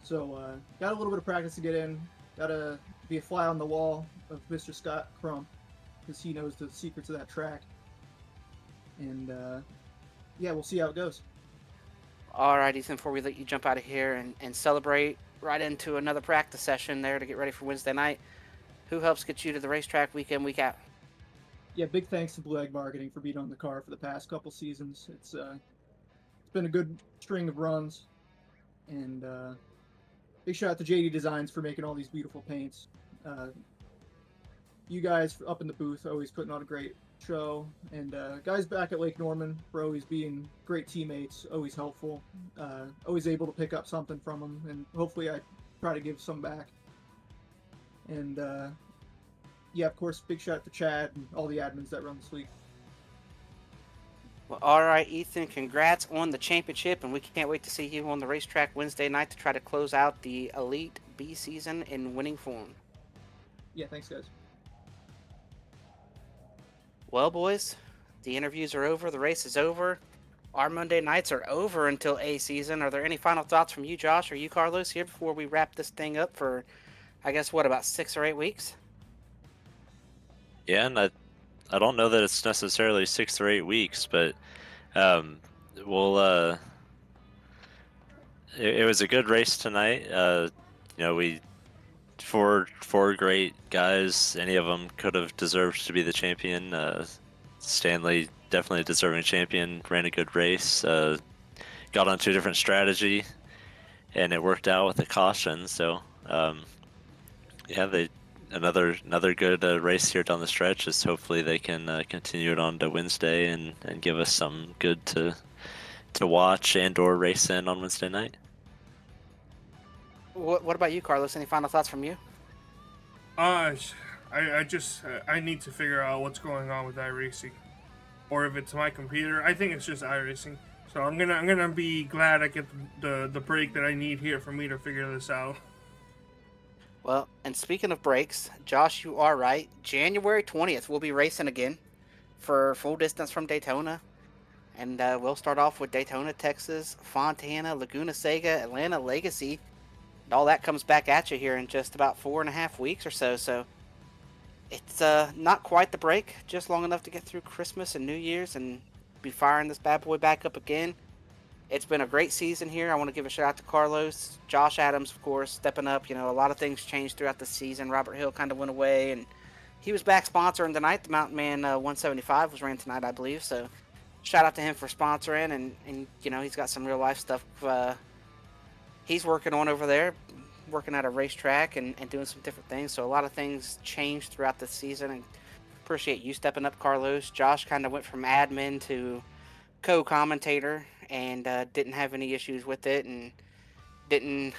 So got a little bit of practice to get in. Got to be a fly on the wall of Mr. Scott Crump, because he knows the secrets of that track. And yeah, we'll see how it goes. All right, Ethan, before we let you jump out of here and celebrate right into another practice session there to get ready for Wednesday night, who helps get you to the racetrack week in, week out? Yeah, big thanks to Blue Egg Marketing for being on the car for the past couple seasons. It's been a good string of runs, and big shout out to JD Designs for making all these beautiful paints. You guys up in the booth always putting on a great show, and guys back at Lake Norman for always being great teammates, always helpful, always able to pick up something from them, and hopefully I try to give some back. And yeah, of course, big shout out to Chad and all the admins that run this league. Well, all right, Ethan, congrats on the championship, and we can't wait to see you on the racetrack Wednesday night to try to close out the Elite B season in winning form. Yeah, thanks, guys. Well, boys, the interviews are over. The race is over. Our Monday nights are over until A season. Are there any final thoughts from you, Josh, or you, Carlos, here before we wrap this thing up for, I guess, what, about 6 or 8 weeks? Yeah, and I don't know that it's necessarily 6 or 8 weeks, but we'll. It was a good race tonight. You know, we four great guys. Any of them could have deserved to be the champion. Stanley definitely a deserving champion. Ran a good race. Got onto a different strategy, and it worked out with the caution. So yeah, another good race here down the stretch. Just hopefully they can continue it on to Wednesday and give us something good to watch and or race in on Wednesday night. What about you, Carlos? Any final thoughts from you? I need to figure out what's going on with iRacing, or if it's my computer. I think it's just iRacing. So I'm gonna be glad I get the break that I need here for me to figure this out. Well, and speaking of breaks, Josh, you are right. January 20th, we'll be racing again for full distance from Daytona. And we'll start off with Daytona, Texas, Fontana, Laguna Seca, Atlanta Legacy. And all that comes back at you here in just about 4.5 weeks or so. So it's not quite the break, just long enough to get through Christmas and New Year's and be firing this bad boy back up again. It's been a great season here. I want to give a shout out to Carlos, Josh Adams, of course, stepping up. You know, a lot of things changed throughout the season. Robert Hill kind of went away, and he was back sponsoring tonight. The Mountain Man 175 was ran tonight, I believe. So shout out to him for sponsoring, and you know, he's got some real life stuff he's working on over there, working at a racetrack and doing some different things. So a lot of things changed throughout the season, and appreciate you stepping up, Carlos. Josh kind of went from admin to co-commentator and didn't have any issues with it and didn't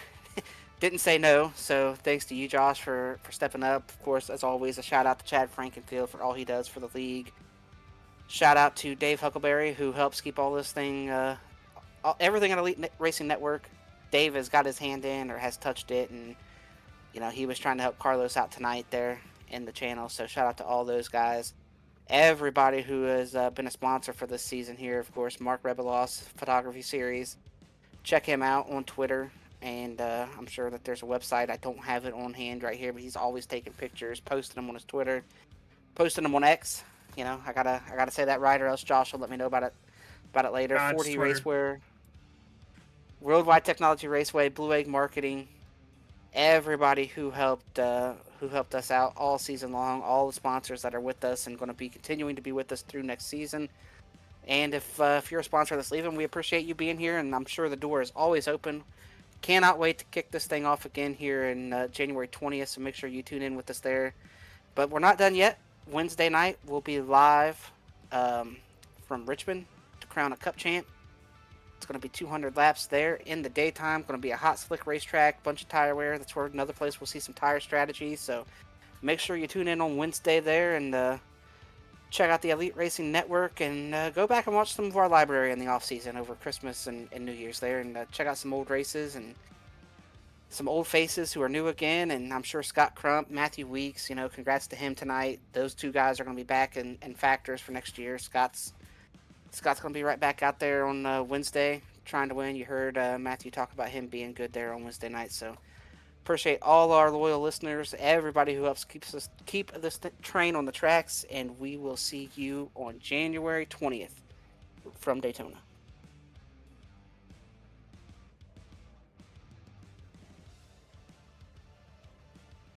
say no. So thanks to you, Josh, for stepping up. Of course, as always, a shout out to Chad Frankenfield for all he does for the league. Shout out to Dave Huckleberry, who helps keep all this thing, everything at Elite Racing Network. Dave has got his hand in or has touched it, and you know, he was trying to help Carlos out tonight there in the channel. So shout out to all those guys. Everybody who has been a sponsor for this season here, of course, Mark Rebilas Photography Series. Check him out on Twitter, and I'm sure that there's a website. I don't have it on hand right here, but he's always taking pictures, posting them on his Twitter, posting them on X. You know, I gotta say that right, or else Josh will let me know about it later. God's 40 Twitter. Racewear, Worldwide Technology Raceway, Blue Egg Marketing. Everybody who helped us out all season long, all the sponsors that are with us and going to be continuing to be with us through next season. And if you're a sponsor that's leaving, we appreciate you being here, and I'm sure the door is always open. Cannot wait to kick this thing off again here in January 20th, so make sure you tune in with us there. But we're not done yet. Wednesday night, we'll be live from Richmond to crown a Cup champ. It's going to be 200 laps there in the daytime. Going to be a hot, slick racetrack, bunch of tire wear. That's where another place we'll see some tire strategies. So make sure you tune in on Wednesday there and check out the Elite Racing Network and go back and watch some of our library in the off season over Christmas and New Year's there, and check out some old races and some old faces who are new again. And I'm sure Scott Crump, Matthew Weeks, you know, congrats to him tonight. Those two guys are going to be back in factors for next year. Scott's going to be right back out there on Wednesday trying to win. You heard Matthew talk about him being good there on Wednesday night. So appreciate all our loyal listeners, everybody who helps keep this train on the tracks, and we will see you on January 20th from Daytona.